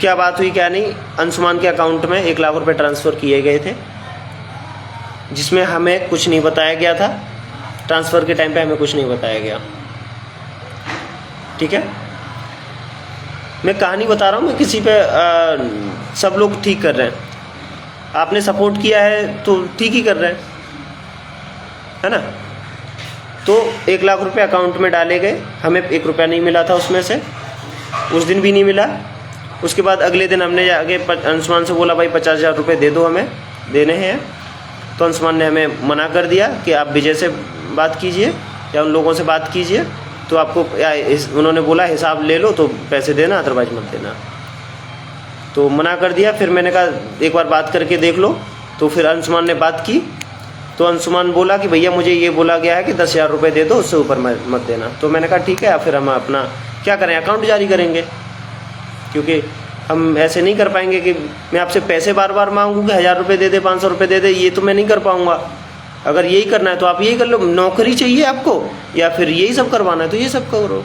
क्या बात हुई क्या नहीं, अंशुमान के अकाउंट में 1 लाख रुपए ट्रांसफ़र किए गए थे, जिसमें हमें कुछ नहीं बताया गया था। ट्रांसफ़र के टाइम पे हमें कुछ नहीं बताया गया, ठीक है। मैं कहानी बता रहा हूँ, मैं किसी पे सब लोग ठीक कर रहे हैं, आपने सपोर्ट किया है तो ठीक ही कर रहे हैं, है ना। तो 1 लाख रुपए अकाउंट में डाले गए, हमें 1 रुपया नहीं मिला था उसमें से, उस दिन भी नहीं मिला। उसके बाद अगले दिन हमने आगे अंशुमान से बोला भाई 50,000 रुपये दे दो, हमें देने हैं। तो अंशुमान ने हमें मना कर दिया कि आप विजय से बात कीजिए या उन लोगों से बात कीजिए, तो आपको उन्होंने बोला हिसाब ले लो तो पैसे देना, अदरवाइज मत देना। तो मना कर दिया। फिर मैंने कहा एक बार बात करके देख लो। तो फिर अंशुमान ने बात की, तो अंशुमान बोला कि भैया मुझे ये बोला गया है कि 10,000 रुपये दे दो, उससे ऊपर मत देना। तो मैंने कहा ठीक है, फिर हम अपना क्या करें, अकाउंट जारी करेंगे, क्योंकि हम ऐसे नहीं कर पाएंगे कि मैं आपसे पैसे बार बार मांगूँ कि 1,000 रुपये दे दे, 500 रुपये दे दे, ये तो मैं नहीं कर पाऊँगा। अगर यही करना है तो आप यही कर लो, नौकरी चाहिए आपको या फिर यही सब करवाना है तो ये सब करो।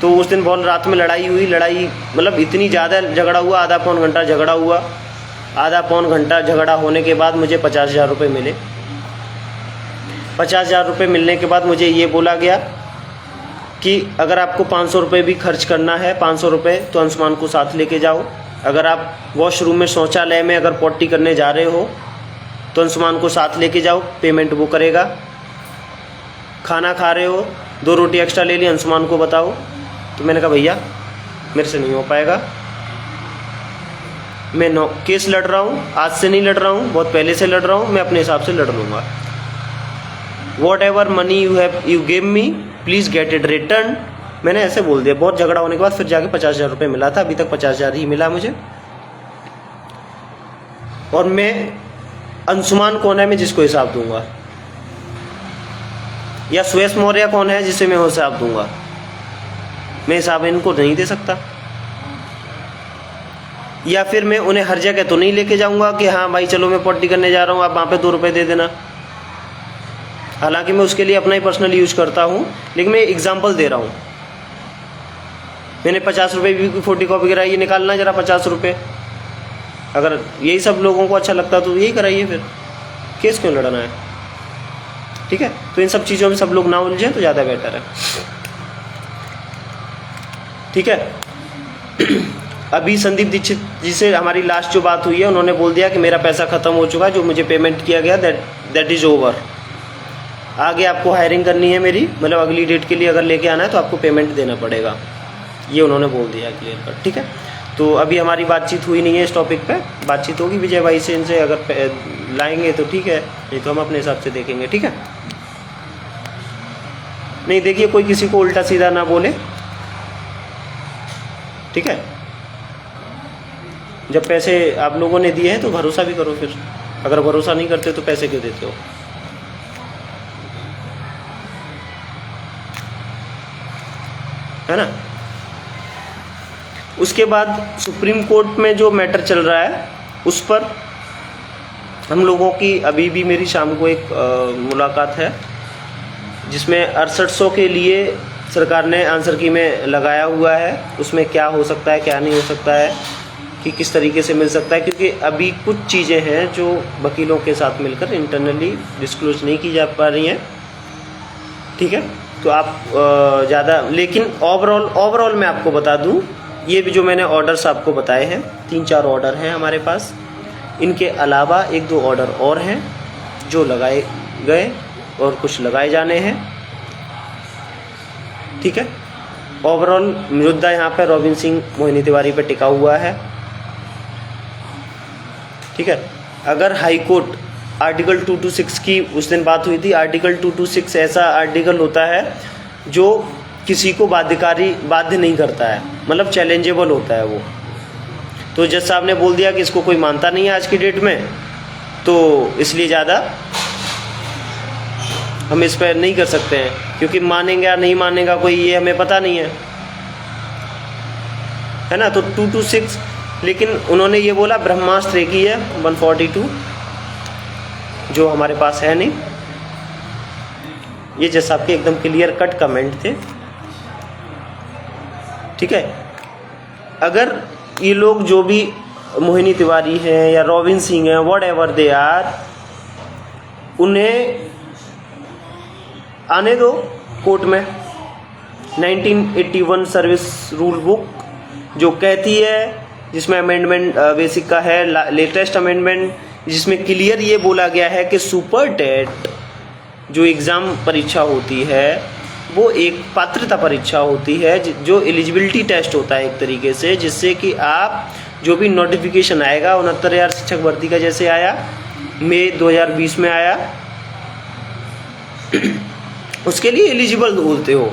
तो उस दिन बहुत रात में लड़ाई हुई, लड़ाई मतलब इतनी ज़्यादा झगड़ा हुआ, आधा पौन घंटा झगड़ा हुआ। आधा पौन घंटा झगड़ा होने के बाद मुझे 50,000 रुपये मिले। 50,000 रुपये मिलने के बाद मुझे ये बोला गया कि अगर आपको 500 रुपये भी खर्च करना है, 500 रुपये, तो अंशुमान को साथ लेके जाओ। अगर आप वॉशरूम में, शौचालय में अगर पॉटी करने जा रहे हो तो अंशुमान को साथ लेके जाओ, पेमेंट वो करेगा। खाना खा रहे हो, 2 रोटी एक्स्ट्रा ले ली, अंशुमान को बताओ। तो मैंने कहा भैया मेरे से नहीं हो पाएगा, मैं केस लड़ रहा हूँ, आज से नहीं लड़ रहा हूँ, बहुत पहले से लड़ रहा हूँ, मैं अपने हिसाब से लड़ लूँगा। What ever money you give me please get it return, मैंने ऐसे बोल दिया। बहुत झगड़ा होने के बाद फिर जाके 50,000 रुपये मिला था। अभी तक 50,000 ही मिला मुझे। और मैं अंशुमान कौन है मैं जिसको हिसाब दूंगा, या सुयश मौर्य कौन है जिसे मैं हिसाब दूंगा? मैं हिसाब इनको नहीं दे सकता। या फिर मैं उन्हें हर जगह तो नहीं लेके जाऊंगा कि हाँ भाई चलो मैं पॉटी करने जा रहा हूँ, आप वहाँ पे 2 रुपये दे देना। हालांकि मैं उसके लिए अपना ही पर्सनल यूज करता हूँ, लेकिन मैं एग्जाम्पल दे रहा हूँ। मैंने 50 रुपये की फोटो कॉपी कराई, ये निकालना जरा 50 रुपये। अगर यही सब लोगों को अच्छा लगता तो यही कराइए, फिर केस क्यों लड़ना है? ठीक है, तो इन सब चीज़ों में सब लोग ना उलझें तो ज़्यादा बेटर है। ठीक है। अभी संदीप दीक्षित जी से हमारी लास्ट जो बात हुई है, उन्होंने बोल दिया कि मेरा पैसा ख़त्म हो चुका है, जो मुझे पेमेंट किया गया दैट इज़ ओवर। आगे आपको हायरिंग करनी है मेरी, मतलब अगली डेट के लिए अगर लेके आना है तो आपको पेमेंट देना पड़ेगा, ये उन्होंने बोल दिया क्लियर कट। ठीक है, तो अभी हमारी बातचीत हुई नहीं है इस टॉपिक पे, बातचीत होगी विजय भाई से, इनसे अगर लाएंगे तो ठीक है, नहीं तो हम अपने हिसाब से देखेंगे। ठीक है, नहीं देखिए कोई किसी को उल्टा सीधा ना बोले। ठीक है, जब पैसे आप लोगों ने दिए हैं तो भरोसा भी करो। फिर अगर भरोसा नहीं करते तो पैसे क्यों देते हो? है ना। उसके बाद सुप्रीम कोर्ट में जो मैटर चल रहा है उस पर हम लोगों की अभी भी मेरी शाम को एक मुलाकात है, जिसमें 6800 के लिए सरकार ने आंसर की में लगाया हुआ है। उसमें क्या हो सकता है क्या नहीं हो सकता है, कि किस तरीके से मिल सकता है, क्योंकि अभी कुछ चीज़ें हैं जो वकीलों के साथ मिलकर इंटरनली डिस्क्लोज नहीं की जा पा रही हैं। ठीक है, तो आप ज़्यादा, लेकिन ओवरऑल मैं आपको बता दूं, ये भी जो मैंने ऑर्डर्स आपको बताए हैं, 3-4 ऑर्डर हैं हमारे पास। इनके अलावा 1-2 ऑर्डर और हैं जो लगाए गए और कुछ लगाए जाने हैं। ठीक है, ओवरऑल मुद्दा यहाँ पर रॉबिन सिंह मोहिनी तिवारी पर टिका हुआ है। ठीक है, अगर हाई कोर्ट आर्टिकल 226 की उस दिन बात हुई थी, आर्टिकल 226 ऐसा आर्टिकल होता है जो किसी को बाध्य नहीं करता है, मतलब चैलेंजेबल होता है वो। तो जज साहब ने बोल दिया कि इसको कोई मानता नहीं है आज की डेट में, तो इसलिए ज़्यादा हम इस पर नहीं कर सकते हैं, क्योंकि मानेगा नहीं मानेगा कोई ये हमें पता नहीं है ना। तो 226, लेकिन उन्होंने ये बोला ब्रह्मास्त्र एक ही है 142, जो हमारे पास है नहीं। ये जज साहब के एकदम क्लियर कट कमेंट थे। ठीक है, अगर ये लोग जो भी मोहिनी तिवारी हैं या रॉबिन सिंह हैं, वॉट एवर दे आर, उन्हें आने दो कोर्ट में। 1981 सर्विस रूल बुक जो कहती है, जिसमें अमेंडमेंट बेसिक का है, लेटेस्ट अमेंडमेंट, जिसमें क्लियर ये बोला गया है कि सुपर टेट जो एग्ज़ाम परीक्षा होती है वो एक पात्रता परीक्षा होती है, जो एलिजिबिलिटी टेस्ट होता है एक तरीके से, जिससे कि आप जो भी नोटिफिकेशन आएगा 69,000 शिक्षक भर्ती का जैसे आया, मई 2020 में आया, उसके लिए एलिजिबल बोलते हो।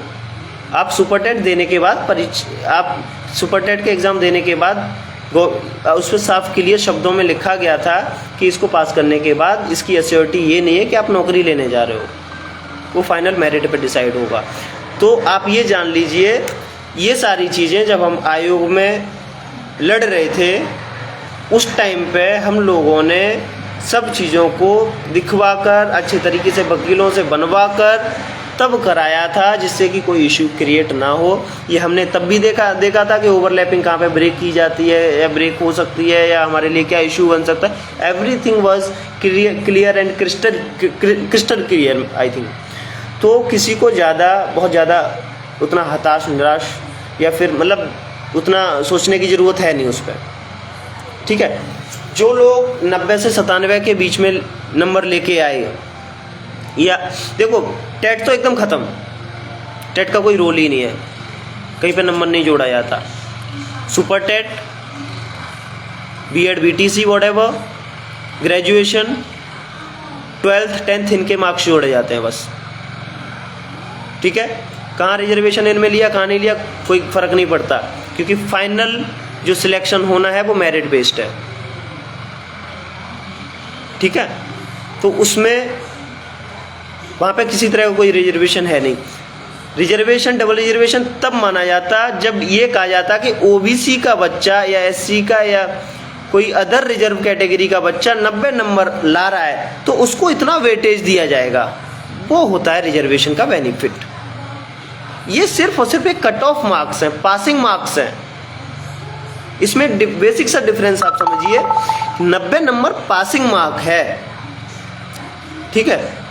आप सुपर टेट देने के बाद आप सुपर टेट के एग्ज़ाम देने के बाद उस पर साफ क्लियर शब्दों में लिखा गया था कि इसको पास करने के बाद इसकी एश्योरिटी ये नहीं है कि आप नौकरी लेने जा रहे हो, वो फाइनल मेरिट पे डिसाइड होगा। तो आप ये जान लीजिए, ये सारी चीज़ें जब हम आयोग में लड़ रहे थे उस टाइम पे हम लोगों ने सब चीज़ों को दिखवाकर अच्छे तरीके से वकीलों से बनवाकर तब कराया था, जिससे कि कोई इशू क्रिएट ना हो। ये हमने तब भी देखा था कि ओवरलैपिंग कहाँ पे ब्रेक की जाती है या ब्रेक हो सकती है या हमारे लिए क्या इशू बन सकता है। Everything was clear and crystal clear I think. तो किसी को बहुत ज़्यादा उतना हताश निराश या फिर मतलब उतना सोचने की ज़रूरत है नहीं उस पर, ठीक है। जो लोग 90 से 97 के बीच में नंबर लेके आए, या देखो टेट तो एकदम ख़त्म, टेट का कोई रोल ही नहीं है, कहीं पे नंबर नहीं जोड़ा जाता। Super TET, BEd BTC whatever, graduation, 12th 10th इनके मार्क्स जोड़े जाते हैं बस, ठीक है। कहाँ रिजर्वेशन इनमें लिया कहाँ नहीं लिया कोई फ़र्क नहीं पड़ता, क्योंकि फाइनल जो सिलेक्शन होना है वो मेरिट बेस्ड है, ठीक है। तो उसमें वहाँ पे किसी तरह का कोई रिजर्वेशन है नहीं। रिजर्वेशन डबल रिजर्वेशन तब माना जाता जब ये कहा जाता कि ओबीसी का बच्चा या एससी का या कोई अदर रिजर्व कैटेगरी का बच्चा 90 नंबर ला रहा है तो उसको इतना वेटेज दिया जाएगा, वो होता है रिजर्वेशन का बेनिफिट। ये सिर्फ और सिर्फ एक कट ऑफ मार्क्स हैं, पासिंग मार्क्स हैं। इसमें बेसिक सा डिफरेंस आप समझिए, 90 नंबर पासिंग मार्क है, ठीक है।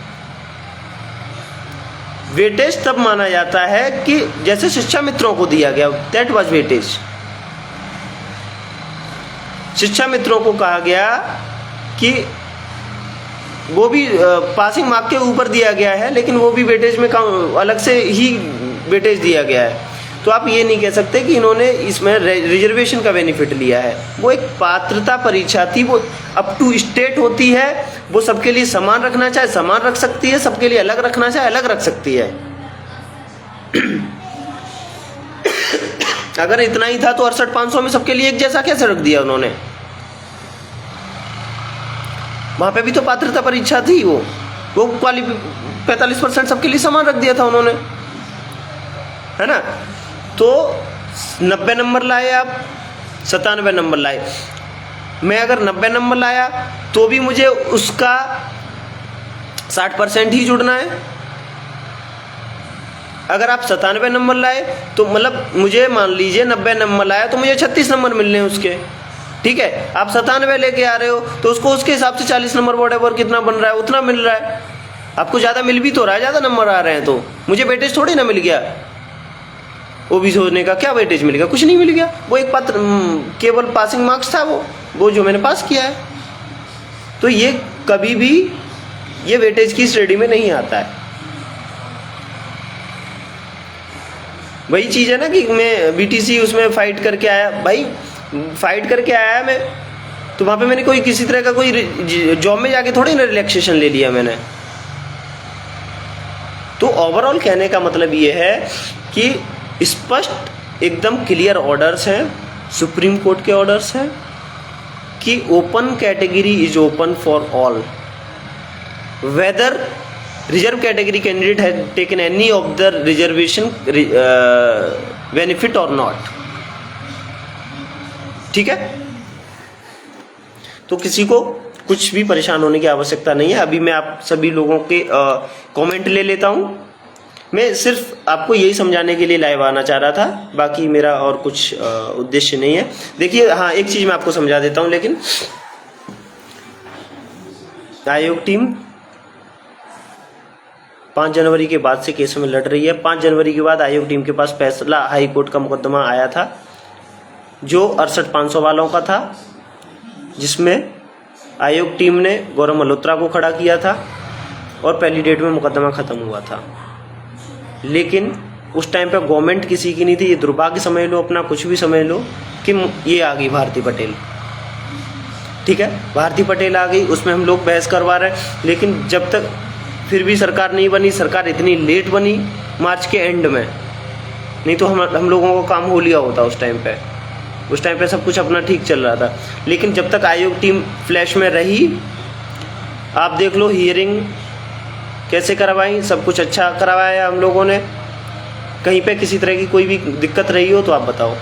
वेटेज तब माना जाता है कि जैसे शिक्षा मित्रों को दिया गया, दैट वाज वेटेज। शिक्षा मित्रों को कहा गया कि वो भी पासिंग मार्क के ऊपर दिया गया है, लेकिन वो भी वेटेज में अलग से ही वेटेज दिया गया है। तो आप ये नहीं कह सकते कि इन्होंने इसमें रिजर्वेशन का बेनिफिट लिया है। वो एक पात्रता परीक्षा थी, वो अप टू स्टेट होती है, वो सबके लिए समान रखना चाहे समान रख सकती है, सबके लिए अलग रखना चाहे अलग रख सकती है। अगर इतना ही था तो 68,500 में सबके लिए एक जैसा कैसे रख दिया उन्होंने? वहां पे भी तो पात्रता परीक्षा थी, वो 45% सबके लिए समान रख दिया था उन्होंने, है ना। तो 90 नंबर लाए आप, 97 नंबर लाए, मैं अगर 90 नंबर लाया तो भी मुझे उसका 60% ही जुड़ना है। अगर आप 97 नंबर लाए तो मतलब मुझे मान लीजिए 90 नंबर लाया तो मुझे 36 नंबर मिलने हैं उसके, ठीक है। आप 97 लेके आ रहे हो तो उसको उसके हिसाब से 40 नंबर व्हाटएवर कितना बन रहा है उतना मिल रहा है। आपको ज़्यादा मिल भी तो रहा है, ज़्यादा नंबर आ रहे हैं तो मुझे वेटेज थोड़ी ना मिल गया। ओबीसी होने का क्या वेटेज मिल गया? कुछ नहीं मिल गया। वो एक पत्र केवल पासिंग मार्क्स था, वो जो मैंने पास किया है। तो ये कभी भी ये वेटेज की श्रेणी में नहीं आता है। वही चीज़ है ना कि मैं बीटीसी उसमें फाइट करके आया, भाई फाइट करके आया मैं, तो वहाँ पे मैंने कोई किसी तरह का कोई जॉब में जाके थोड़ी ना रिलैक्सेशन ले लिया मैंने। तो ओवरऑल कहने का मतलब ये है कि स्पष्ट एकदम क्लियर ऑर्डर्स हैं, सुप्रीम कोर्ट के ऑर्डर्स हैं कि open category is open for all, whether reserve category candidate has taken any of the reservation benefit और नॉट, ठीक है। तो किसी को कुछ भी परेशान होने की आवश्यकता नहीं है। अभी मैं आप सभी लोगों के कमेंट ले लेता हूं। मैं सिर्फ आपको यही समझाने के लिए लाइव आना चाह रहा था, बाकी मेरा और कुछ उद्देश्य नहीं है। देखिए, हाँ एक चीज मैं आपको समझा देता हूं, लेकिन आयोग टीम 5 जनवरी के बाद से केस में लड़ रही है। 5 जनवरी के बाद आयोग टीम के पास फैसला हाई कोर्ट का मुकदमा आया था जो 68,500 वालों का था, जिसमें आयोग टीम ने गौरव मल्होत्रा को खड़ा किया था और पहली डेट में मुकदमा खत्म हुआ था। लेकिन उस टाइम पे गवर्नमेंट किसी की नहीं थी। ये दुर्भाग्य समझ लो, अपना कुछ भी समझ लो कि ये आ गई भारती पटेल, ठीक है। भारती पटेल आ गई, उसमें हम लोग बहस करवा रहे हैं, लेकिन जब तक फिर भी सरकार नहीं बनी, सरकार इतनी लेट बनी मार्च के एंड में, नहीं तो हम लोगों का काम हो लिया होता उस टाइम पे। उस टाइम पे सब कुछ अपना ठीक चल रहा था। लेकिन जब तक आयोग टीम फ्लैश में रही, आप देख लो हियरिंग कैसे करवाई, सब कुछ अच्छा करवाया हम लोगों ने। कहीं पे किसी तरह की कोई भी दिक्कत रही हो तो आप बताओ।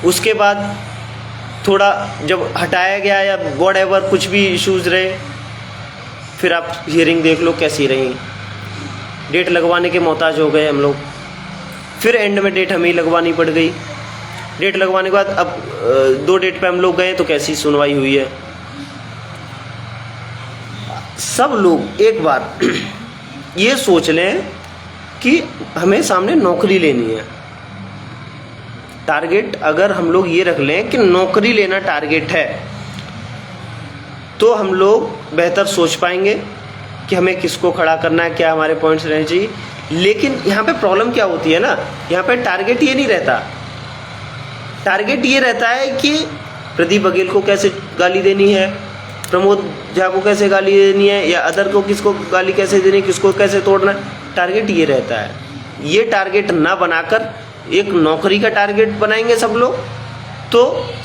उसके बाद थोड़ा जब हटाया गया या व्हाटएवर कुछ भी इश्यूज रहे, फिर आप हियरिंग देख लो कैसी रही। डेट लगवाने के मोहताज हो गए हम लोग, फिर एंड में डेट हमें ही लगवानी पड़ गई। डेट लगवाने के बाद अब 2 डेट पे हम लोग गए तो कैसी सुनवाई हुई है। सब लोग एक बार ये सोच लें कि हमें सामने नौकरी लेनी है। टारगेट अगर हम लोग ये रख लें कि नौकरी लेना टारगेट है, तो हम लोग बेहतर सोच पाएंगे कि हमें किसको खड़ा करना है, क्या हमारे पॉइंट्स रहने चाहिए। लेकिन यहाँ पे प्रॉब्लम क्या होती है ना, यहाँ पे टारगेट ये नहीं रहता। टारगेट ये रहता है कि प्रदीप बघेल को कैसे गाली देनी है, प्रमोद झा को कैसे गाली देनी है, या अदर को किसको गाली कैसे देनी है, किसको कैसे तोड़ना है। टारगेट ये रहता है। ये टारगेट ना बनाकर एक नौकरी का टारगेट बनाएंगे सब लोग, तो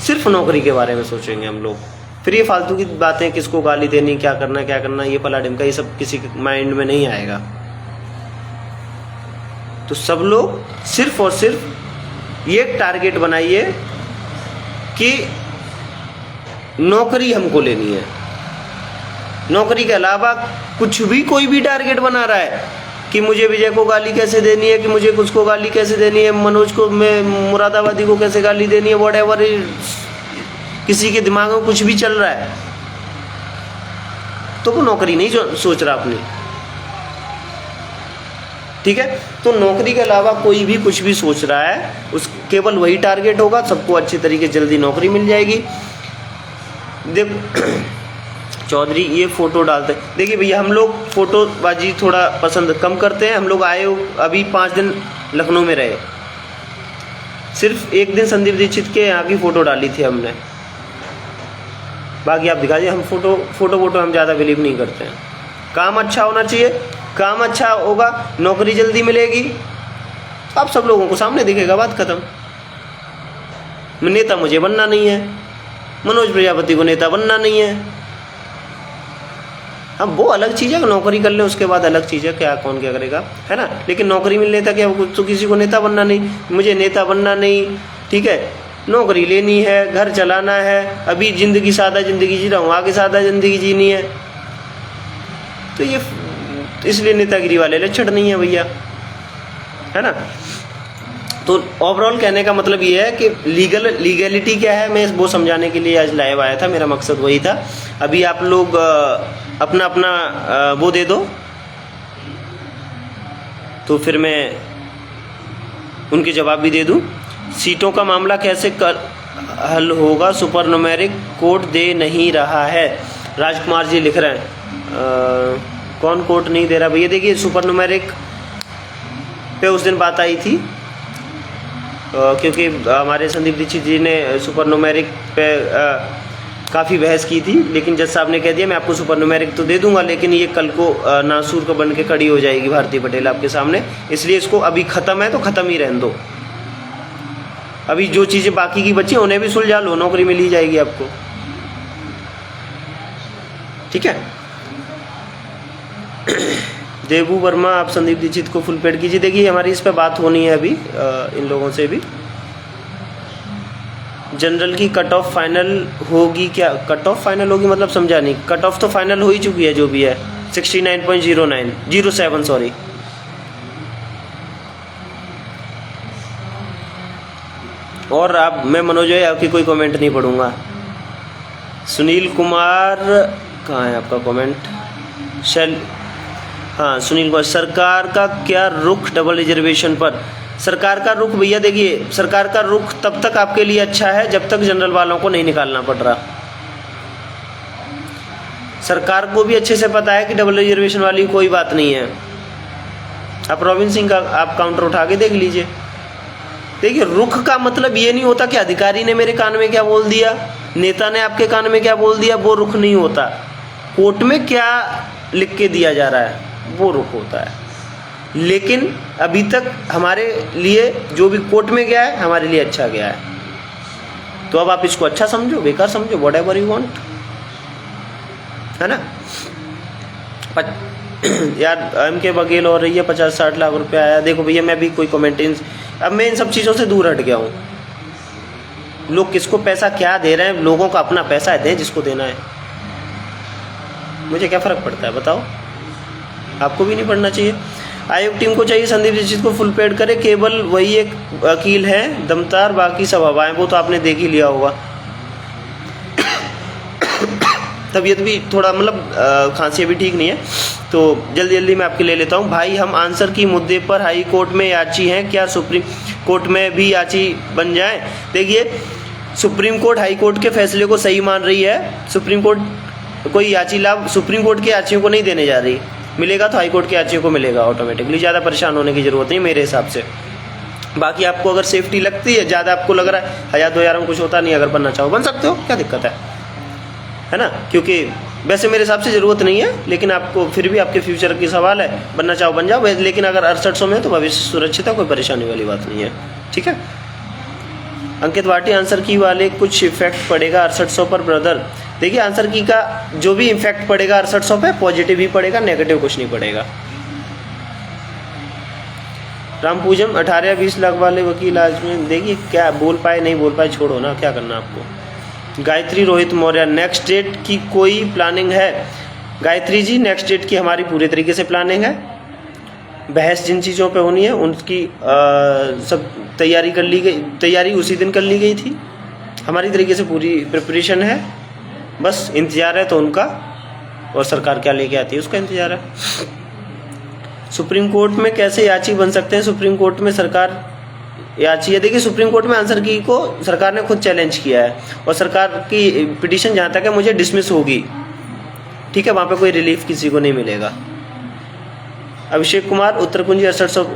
सिर्फ नौकरी के बारे में सोचेंगे हम लोग। फिर ये फालतू की बातें, किसको गाली देनी, क्या करना, ये फला ढिमका, ये सब किसी के माइंड में नहीं आएगा। तो सब लोग सिर्फ और सिर्फ ये टारगेट बनाइए कि नौकरी हमको लेनी है। नौकरी के अलावा कुछ भी कोई भी टारगेट बना रहा है कि मुझे विजय को गाली कैसे देनी है, कि मुझे उसको गाली कैसे देनी है, मनोज को, मैं मुरादाबादी को कैसे गाली देनी है, व्हाटएवर, किसी के दिमाग में कुछ भी चल रहा है, तो वो नौकरी नहीं सोच रहा अपनी। ठीक है, तो नौकरी के अलावा कोई भी कुछ भी सोच रहा है, उस केवल वही टारगेट होगा। सबको अच्छी तरीके से जल्दी नौकरी मिल जाएगी। देख चौधरी ये फोटो डालते हैं, देखिए भैया हम लोग फोटोबाजी थोड़ा पसंद कम करते हैं। हम लोग आए अभी 5 दिन लखनऊ में रहे, सिर्फ एक दिन संदीप दीक्षित के यहाँ की फ़ोटो डाली थी हमने, बाकी आप दिखा दीजिए। हम फोटो हम ज़्यादा बिलीव नहीं करते हैं। काम अच्छा होना चाहिए, काम अच्छा होगा, नौकरी जल्दी मिलेगी, आप सब लोगों को सामने दिखेगा, बात खत्म। नेता मुझे बनना नहीं है, मनोज प्रजापति को नेता बनना नहीं है। अब वो अलग चीज़ है, नौकरी कर ले उसके बाद अलग चीज़ है, क्या कौन क्या करेगा, है ना। लेकिन नौकरी मिलने तक क्या तो किसी को नेता बनना नहीं, मुझे नेता बनना नहीं, ठीक है। नौकरी लेनी है, घर चलाना है, अभी ज़िंदगी सादा ज़िंदगी जी रहा हूँ, आगे सादा ज़िंदगी जीनी है। तो ये इसलिए नेतागिरी वाले लक्षण नहीं है भैया, है ना। तो ओवरऑल कहने का मतलब ये है कि लीगैलिटी क्या है, मैं वो समझाने के लिए आज लाइव आया था। मेरा मकसद वही था। अभी आप लोग अपना अपना वो दे दो, तो फिर मैं उनके जवाब भी दे दूं। सीटों का मामला कैसे हल होगा, सुपर न्यूमेरिक कोड दे नहीं रहा है, राजकुमार जी लिख रहे हैं। कौन कोड नहीं दे रहा भैया? देखिए सुपर न्यूमेरिक पे उस दिन बात आई थी, क्योंकि हमारे संदीप दीक्षित जी ने सुपर न्यूमेरिक पे काफ़ी बहस की थी, लेकिन जज साहब ने कह दिया मैं आपको सुपर न्यूमेरिक तो दे दूंगा, लेकिन ये कल को नासूर का बन के खड़ी हो जाएगी भारती पटेल आपके सामने, इसलिए इसको अभी ख़त्म है तो ख़त्म ही रहने दो। अभी जो चीज़ें बाकी की बची उन्हें भी सुलझा लो, नौकरी मिल ही जाएगी आपको, ठीक है। देवू वर्मा, आप संदीप दीक्षित को फुल पेड कीजिए। देखिए हमारी इस पर बात होनी है अभी इन लोगों से भी। जनरल की कट ऑफ फाइनल होगी क्या? कट ऑफ फाइनल होगी मतलब समझा नहीं। कट ऑफ तो फाइनल हो ही चुकी है, जो भी है 69.07 सॉरी। और आप, मैं मनोज है, आपकी कोई कमेंट नहीं पढ़ूंगा। सुनील कुमार कहाँ है आपका कमेंट? हाँ सुनील कुमार, सरकार का क्या रुख डबल रिजर्वेशन पर? सरकार का रुख भैया देखिए, सरकार का रुख तब तक आपके लिए अच्छा है जब तक जनरल वालों को नहीं निकालना पड़ रहा। सरकार को भी अच्छे से पता है कि डबल रिजर्वेशन वाली कोई बात नहीं है। आप रॉबिन सिंह का आप काउंटर उठा के देख लीजिए। देखिए रुख का मतलब ये नहीं होता कि अधिकारी ने मेरे कान में क्या बोल दिया, नेता ने आपके कान में क्या बोल दिया, वो रुख नहीं होता। कोर्ट में क्या लिख के दिया जा रहा है वो रुख होता है। लेकिन अभी तक हमारे लिए जो भी कोर्ट में गया है हमारे लिए अच्छा गया है, तो अब आप इसको अच्छा समझो, बेकार समझो, व्हाटएवर यू वांट, है ना। यार एम.के. बघेल हो रही है 50-60 लाख रुपया आया। देखो भैया मैं भी कोई कमेंट अब मैं इन सब चीज़ों से दूर हट गया हूँ। लोग किसको पैसा क्या दे रहे हैं, लोगों का अपना पैसा है, दें जिसको देना है, मुझे क्या फ़र्क पड़ता है बताओ। आपको भी नहीं पढ़ना चाहिए। आयोग टीम को चाहिए संदीप दीक्षित को फुल पेड करे, केवल वही एक वकील है दमदार, बाकी सब हवाएं। वो तो आपने देख ही लिया होगा। तबीयत भी थोड़ा मतलब खांसी भी ठीक नहीं है, तो जल्दी जल्दी मैं आपके ले लेता हूँ। भाई हम आंसर की मुद्दे पर हाई कोर्ट में याची हैं, क्या सुप्रीम कोर्ट में भी याची बन जाएं? देखिए, सुप्रीम कोर्ट हाई कोर्ट के फैसले को सही मान रही है। सुप्रीम कोर्ट कोई याची लाभ सुप्रीम कोर्ट के याचियों को नहीं देने जा रही, मिलेगा तो हाई कोर्ट के याचियों को मिलेगा ऑटोमेटिकली। ज़्यादा परेशान होने की ज़रूरत नहीं मेरे हिसाब से। बाकी आपको अगर सेफ्टी लगती है, ज़्यादा आपको लग रहा है 1000-2000 में कुछ होता नहीं, अगर बनना चाहो बन सकते हो, क्या दिक्कत है ना। क्योंकि वैसे मेरे हिसाब से ज़रूरत नहीं है, लेकिन आपको फिर भी आपके फ्यूचर की सवाल है, बनना चाहो बन जाओ। लेकिन अगर 6800 में है तो भविष्य सुरक्षित है, कोई परेशानी वाली बात नहीं है, ठीक है। अंकित वाटी, आंसर की वाले कुछ इफेक्ट पड़ेगा 6800 पर ब्रदर? देखिए, आंसर की का जो भी इफेक्ट पड़ेगा 6800 पे, पॉजिटिव ही पड़ेगा, नेगेटिव कुछ नहीं पड़ेगा। राम पूजम, 18-20 लाख वाले वकील आज में, देखिए क्या बोल पाए नहीं बोल पाए, छोड़ो ना, क्या करना आपको। गायत्री रोहित मौर्य, नेक्स्ट डेट की कोई प्लानिंग है? गायत्री जी, नेक्स्ट डेट की हमारी पूरे तरीके से प्लानिंग है। बहस जिन चीज़ों पे होनी है उनकी सब तैयारी कर ली गई, तैयारी उसी दिन कर ली गई थी, हमारी तरीके से पूरी प्रिपरेशन है, बस इंतज़ार है तो उनका, और सरकार क्या लेके आती है उसका इंतज़ार है। सुप्रीम कोर्ट में कैसे याची बन सकते हैं? सुप्रीम कोर्ट में सरकार याची है। देखिए, सुप्रीम कोर्ट में आंसर की को सरकार ने खुद चैलेंज किया है, और सरकार की पिटीशन जहाँ तक है मुझे डिसमिस होगी, ठीक है, वहाँ पे कोई रिलीफ किसी को नहीं मिलेगा। अभिषेक कुमार, उत्तर कुंजी 6800,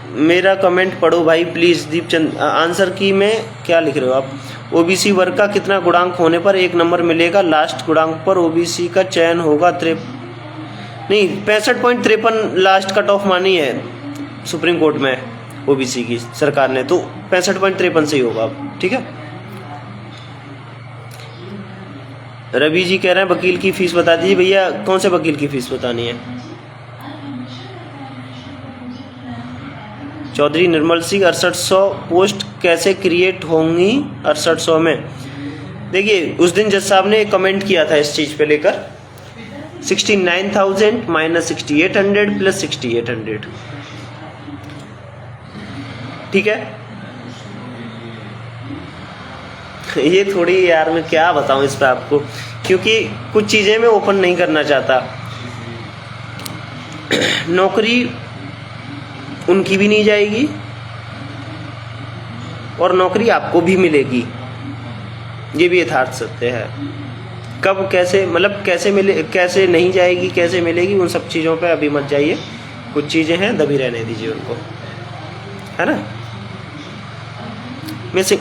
मेरा कमेंट पढ़ो भाई प्लीज़। दीपचंद, आंसर की में क्या लिख रहे हो आप? ओबीसी वर्ग का कितना गुणांक होने पर 1 नंबर मिलेगा? लास्ट गुणांक पर ओबीसी का चयन होगा। 65.53 लास्ट कट ऑफ मानी है सुप्रीम कोर्ट में ओबीसी की सरकार ने, तो 65.53 से ही होगा, ठीक है। रवि जी कह रहे हैं वकील की फीस बता दीजिए। भैया, कौन से वकील की फीस बतानी है? चौधरी निर्मल सिंह, 6800 पोस्ट कैसे क्रिएट होंगी 6800 में? देखिए, उस दिन जज साहब ने कमेंट किया था इस चीज़ पे लेकर, 69,000 माइनस 6800 प्लस 6800, ठीक है। ये थोड़ी यार मैं क्या बताऊं इस पे आपको, क्योंकि कुछ चीज़ें मैं ओपन नहीं करना चाहता। नौकरी उनकी भी नहीं जाएगी और नौकरी आपको भी मिलेगी, ये भी यथार्थ सत्य है। कब कैसे मतलब कैसे मिले, कैसे नहीं जाएगी, कैसे मिलेगी, उन सब चीज़ों पे अभी मत जाइए। कुछ चीज़ें हैं दबी रहने दीजिए उनको, है ना। मैं से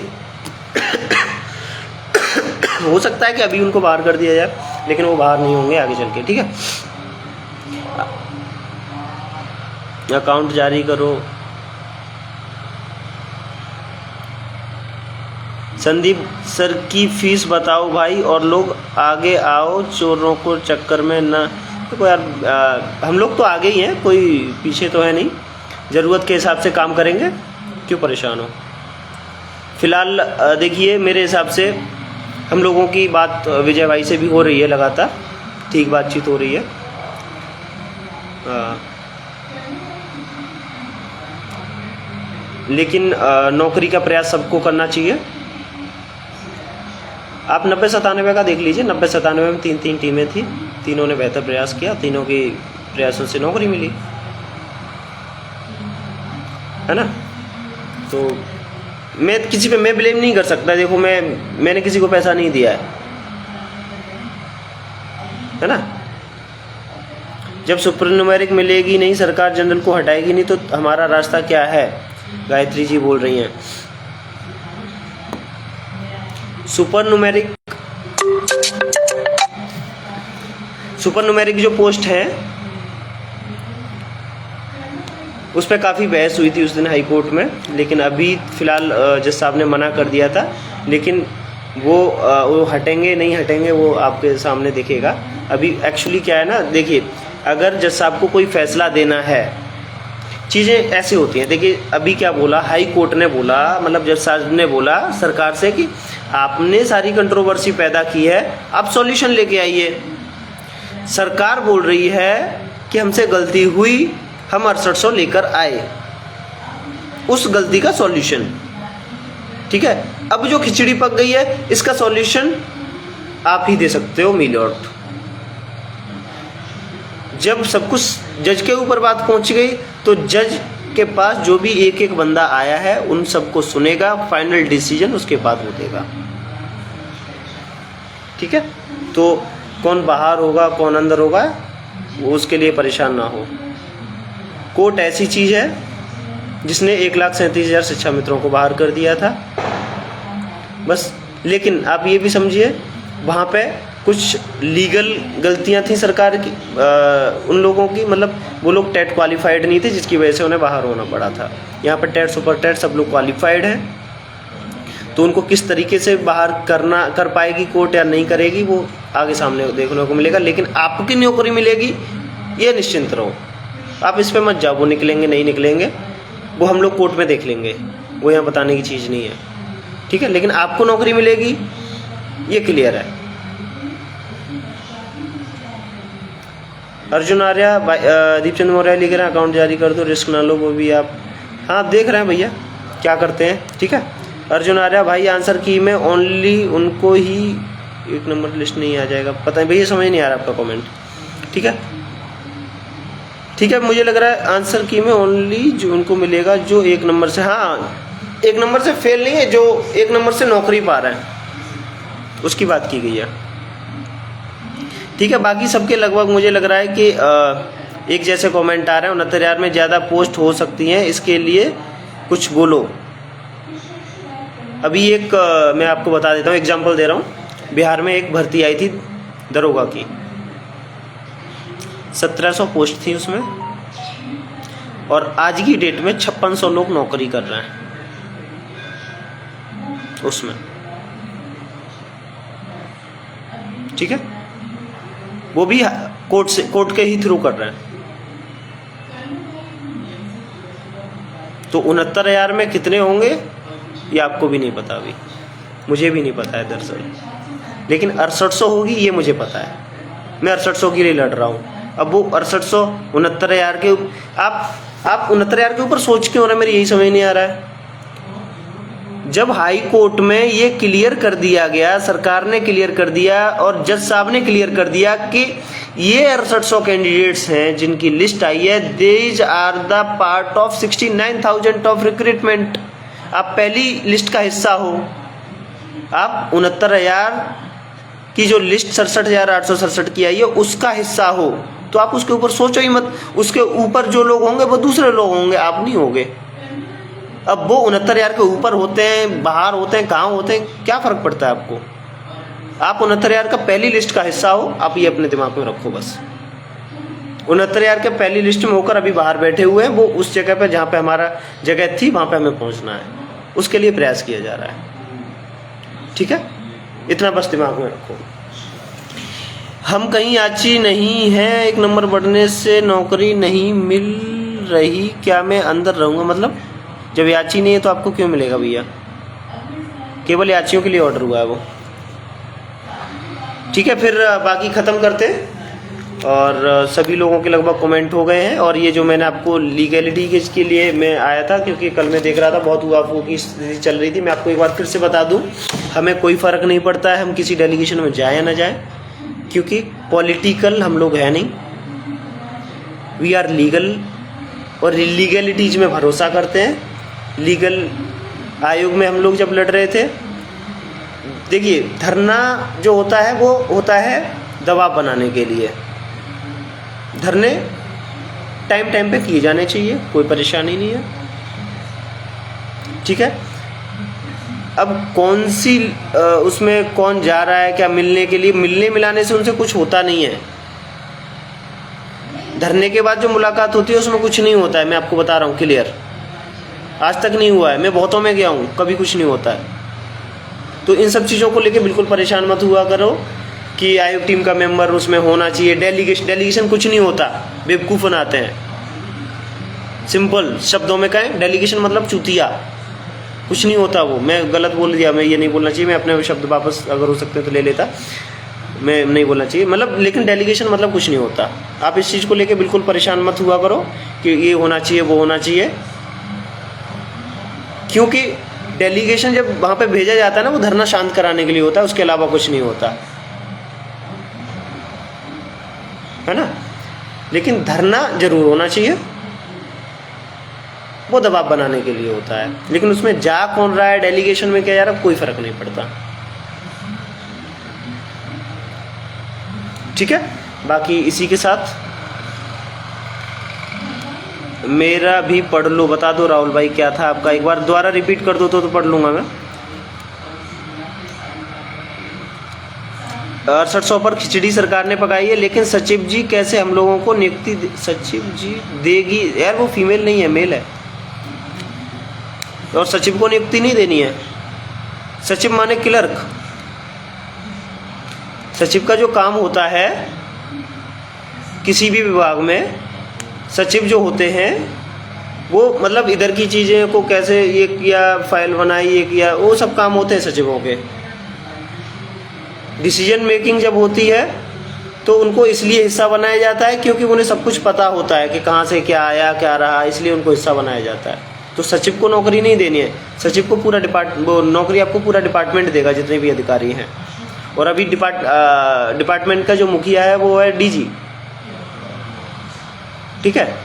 हो सकता है कि अभी उनको बाहर कर दिया जाए, लेकिन वो बाहर नहीं होंगे आगे चल के, ठीक है। अकाउंट जारी करो। संदीप सर की फीस बताओ भाई, और लोग आगे आओ, चोरों को चक्कर में ना। तो यार हम लोग तो आगे ही हैं, कोई पीछे तो है नहीं, ज़रूरत के हिसाब से काम करेंगे, क्यों परेशान हो। फिलहाल देखिए, मेरे हिसाब से हम लोगों की बात विजय भाई से भी हो रही है लगातार, ठीक बातचीत हो रही है। लेकिन नौकरी का प्रयास सबको करना चाहिए। आप 90-97 का देख लीजिए, 90-97 में 3 टीमें थी, तीनों ने बेहतर प्रयास किया, तीनों के प्रयासों से नौकरी मिली, है ना। तो मैं किसी पे मैं ब्लेम नहीं कर सकता। देखो, मैंने किसी को पैसा नहीं दिया है ना। जब सुपर न्यूमेरिक मिलेगी नहीं, सरकार जनरल को हटाएगी नहीं, तो हमारा रास्ता क्या है? गायत्री जी बोल रही हैं। सुपर न्यूमेरिक जो पोस्ट है उस पर काफ़ी बहस हुई थी उस दिन हाई कोर्ट में, लेकिन अभी फ़िलहाल जज साहब ने मना कर दिया था। लेकिन वो हटेंगे नहीं हटेंगे वो आपके सामने दिखेगा। अभी एक्चुअली क्या है ना, देखिए, अगर जज साहब को कोई फैसला देना है चीज़ें ऐसी होती हैं। देखिए अभी क्या बोला, हाई कोर्ट ने बोला, मतलब जज साहब ने बोला सरकार से कि आपने सारी कंट्रोवर्सी पैदा की है, आप सॉल्यूशन लेके आइए। सरकार बोल रही है कि हमसे गलती हुई, हम 6800 लेकर आए, उस गलती का सॉल्यूशन। ठीक है, अब जो खिचड़ी पक गई है इसका सॉल्यूशन आप ही दे सकते हो मिलॉर्ड। जब सब कुछ जज के ऊपर बात पहुंच गई तो जज के पास जो भी एक एक बंदा आया है उन सबको सुनेगा, फाइनल डिसीजन उसके बाद हो देगा। ठीक है, तो कौन बाहर होगा कौन अंदर होगा वो उसके लिए परेशान ना हो। कोर्ट ऐसी चीज है जिसने 1,37,000 शिक्षा मित्रों को बाहर कर दिया था बस। लेकिन आप ये भी समझिए वहाँ पे कुछ लीगल गलतियाँ थी सरकार की, उन लोगों की, मतलब वो लोग टेट क्वालिफाइड नहीं थे जिसकी वजह से उन्हें बाहर होना पड़ा था। यहाँ पर टेट सुपर टेट सब लोग क्वालिफाइड हैं, तो उनको किस तरीके से बाहर कर पाएगी कोर्ट या नहीं करेगी वो आगे सामने देखने को मिलेगा। लेकिन आपकी नौकरी मिलेगी ये निश्चिंत रहो, आप इस पर मत जाओ, वो निकलेंगे नहीं निकलेंगे वो हम लोग कोर्ट में देख लेंगे, वो यहाँ बताने की चीज़ नहीं है। ठीक है, लेकिन आपको नौकरी मिलेगी ये क्लियर है। अर्जुन आर्या, दीपचंद मौर्य लिख रहे हैं अकाउंट जारी कर दो, रिस्क ना लो, वो भी आप हाँ आप देख रहे हैं भैया क्या करते हैं। ठीक है, अर्जुन आर्या भाई आंसर की में ओनली उनको ही 1 नंबर लिस्ट नहीं आ जाएगा, पता नहीं भैया समझ नहीं आ रहा आपका कमेंट। ठीक है, ठीक है, मुझे लग रहा है आंसर की में ओनली जो उनको मिलेगा जो 1 नंबर से, हाँ 1 नंबर से फेल नहीं है, जो 1 नंबर से नौकरी पा रहा है उसकी बात की गई है। ठीक है, बाकी सबके लगभग मुझे लग रहा है कि एक जैसे कमेंट आ रहे हैं। 69,000 में ज़्यादा पोस्ट हो सकती हैं, इसके लिए कुछ बोलो। अभी एक मैं आपको बता देता हूँ, एग्जांपल दे रहा हूँ। बिहार में एक भर्ती आई थी दरोगा की, 1700 पोस्ट थी उसमें, और आज की डेट में 5600 लोग नौकरी कर रहे हैं उसमें। ठीक है, वो भी कोर्ट के ही थ्रू कर रहे हैं। तो 69,000 में कितने होंगे ये आपको भी नहीं पता, अभी मुझे भी नहीं पता है दरअसल, लेकिन 6800 होगी ये मुझे पता है। मैं 6800 के लिए लड़ रहा हूँ। अब वो 6800 69,000 के आप 69,000 के ऊपर सोच क्यों रहे, मेरी यही समझ नहीं आ रहा है। जब हाई कोर्ट में ये क्लियर कर दिया गया, सरकार ने क्लियर कर दिया और जज साहब ने क्लियर कर दिया कि ये 6800 कैंडिडेट्स हैं जिनकी लिस्ट आई है, these are the part of 69,000 of recruitment. आप पहली लिस्ट का हिस्सा हो, आप 69,000 की जो लिस्ट 67,867 की आई है उसका हिस्सा हो, तो आप उसके ऊपर सोचो ही मत। उसके ऊपर जो लोग होंगे वो दूसरे लोग होंगे, आप नहीं होंगे। अब वो 69,000 के ऊपर होते हैं, बाहर होते हैं, कहाँ होते हैं, क्या फर्क पड़ता है आपको। आप 69,000 का पहली लिस्ट का हिस्सा हो, आप ये अपने दिमाग में रखो बस। 69,000 के पहली लिस्ट में होकर अभी बाहर बैठे हुए हैं, वो उस जगह पे जहाँ पे हमारा जगह थी वहाँ पे हमें पहुँचना है, उसके लिए प्रयास किया जा रहा है। ठीक है, इतना बस दिमाग में रखो। हम कहीं याची नहीं है, 1 नंबर बढ़ने से नौकरी नहीं मिल रही, क्या मैं अंदर रहूँगा? मतलब जब याची नहीं है तो आपको क्यों मिलेगा भैया? केवल याचियों के लिए ऑर्डर हुआ है वो। ठीक है, फिर बाकी ख़त्म करते हैं। और सभी लोगों के लगभग कमेंट हो गए हैं। और ये जो मैंने आपको लीगैलिटी के लिए मैं आया था, क्योंकि कल मैं देख रहा था बहुत हुआ की स्थिति चल रही थी। मैं आपको एक बार फिर से बता दूं, हमें कोई फ़र्क नहीं पड़ता है हम किसी डेलीगेशन में जाए या ना जाए, क्योंकि पॉलिटिकल हम लोग हैं नहीं, वी आर लीगल। और लीगैलिटीज में भरोसा करते हैं। लीगल आयोग में हम लोग जब लड़ रहे थे, देखिए धरना जो होता है वो होता है दबाव बनाने के लिए। धरने टाइम टाइम पे किए जाने चाहिए, कोई परेशानी नहीं है। ठीक है, अब कौन सी उसमें कौन जा रहा है क्या मिलने के लिए, मिलने मिलाने से उनसे कुछ होता नहीं है। धरने के बाद जो मुलाकात होती है उसमें कुछ नहीं होता है, मैं आपको बता रहा हूँ क्लियर। आज तक नहीं हुआ है, मैं बहुतों में गया हूँ, कभी कुछ नहीं होता है। तो इन सब चीज़ों को लेके बिल्कुल परेशान मत हुआ करो कि आयोग टीम का मेंबर उसमें होना चाहिए। डेलीगेशन कुछ नहीं होता, बेवकूफ़ बनाते हैं। सिंपल शब्दों में कहें, डेलीगेशन मतलब चूतिया, कुछ नहीं होता वो। मैं गलत बोल दिया, मैं ये नहीं बोलना चाहिए, मैं अपने शब्द वापस अगर हो सकते तो ले लेता, मैं नहीं बोलना चाहिए मतलब। लेकिन डेलीगेशन मतलब कुछ नहीं होता। आप इस चीज़ को लेके बिल्कुल परेशान मत हुआ करो कि ये होना चाहिए वो होना चाहिए, क्योंकि डेलीगेशन जब वहाँ पे भेजा जाता है ना, वो धरना शांत कराने के लिए होता है, उसके अलावा कुछ नहीं होता है ना। लेकिन धरना जरूर होना चाहिए, वो दबाव बनाने के लिए होता है। लेकिन उसमें जा कौन रहा है, डेलीगेशन में क्या जा रहा है, कोई फर्क नहीं पड़ता। ठीक है, बाकी इसी के साथ मेरा भी पढ़ लो, बता दो राहुल भाई क्या था आपका, एक बार दोबारा रिपीट कर दो तो पढ़ लूंगा मैं। 6800 पर खिचड़ी सरकार ने पकाई है, लेकिन सचिव जी कैसे हम लोगों को नियुक्ति सचिव जी देगी? यार वो फीमेल नहीं है, मेल है, और सचिव को नियुक्ति नहीं देनी है। सचिव माने क्लर्क। सचिव का जो काम होता है किसी भी विभाग में, सचिव जो होते हैं वो मतलब इधर की चीज़ें को कैसे ये किया, फाइल बनाई, ये किया, वो सब काम होते हैं सचिवों के। डिसीजन मेकिंग जब होती है तो उनको इसलिए हिस्सा बनाया जाता है क्योंकि उन्हें सब कुछ पता होता है कि कहाँ से क्या आया क्या रहा, इसलिए उनको हिस्सा बनाया जाता है। तो सचिव को नौकरी नहीं देनी है, सचिव को पूरा वो नौकरी आपको पूरा डिपार्टमेंट देगा, जितने भी अधिकारी हैं। और अभी डिपार्टमेंट का जो मुखिया है वो है डीजी। ठीक है,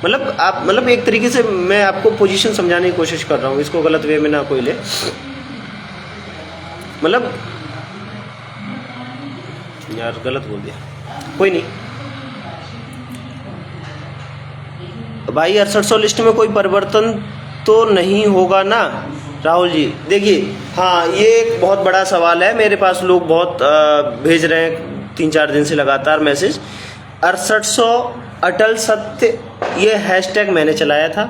मतलब आप मतलब एक तरीके से मैं आपको पोजीशन समझाने की कोशिश कर रहा हूँ, इसको गलत वे में ना कोई ले। मतलब यार गलत बोल दिया, कोई नहीं भाई। 6800 लिस्ट में कोई परिवर्तन तो नहीं होगा ना राहुल जी? देखिए हाँ, ये एक बहुत बड़ा सवाल है, मेरे पास लोग बहुत भेज रहे हैं 3-4 दिन से लगातार मैसेज। 6800 अटल सत्य, ये हैशटैग मैंने चलाया था,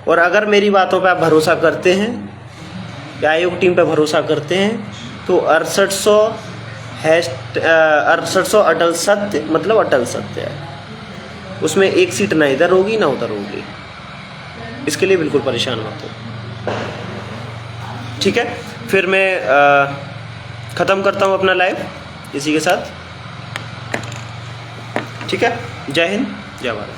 और अगर मेरी बातों पे आप भरोसा करते हैं या आयोग टीम पे भरोसा करते हैं तो 6800 अटल सत्य मतलब अटल सत्य है, उसमें एक सीट ना इधर होगी ना उधर होगी, इसके लिए बिल्कुल परेशान मत हो। ठीक है, फिर मैं ख़त्म करता हूँ अपना लाइव इसी के साथ। ठीक है, जय हिंद जय भारत।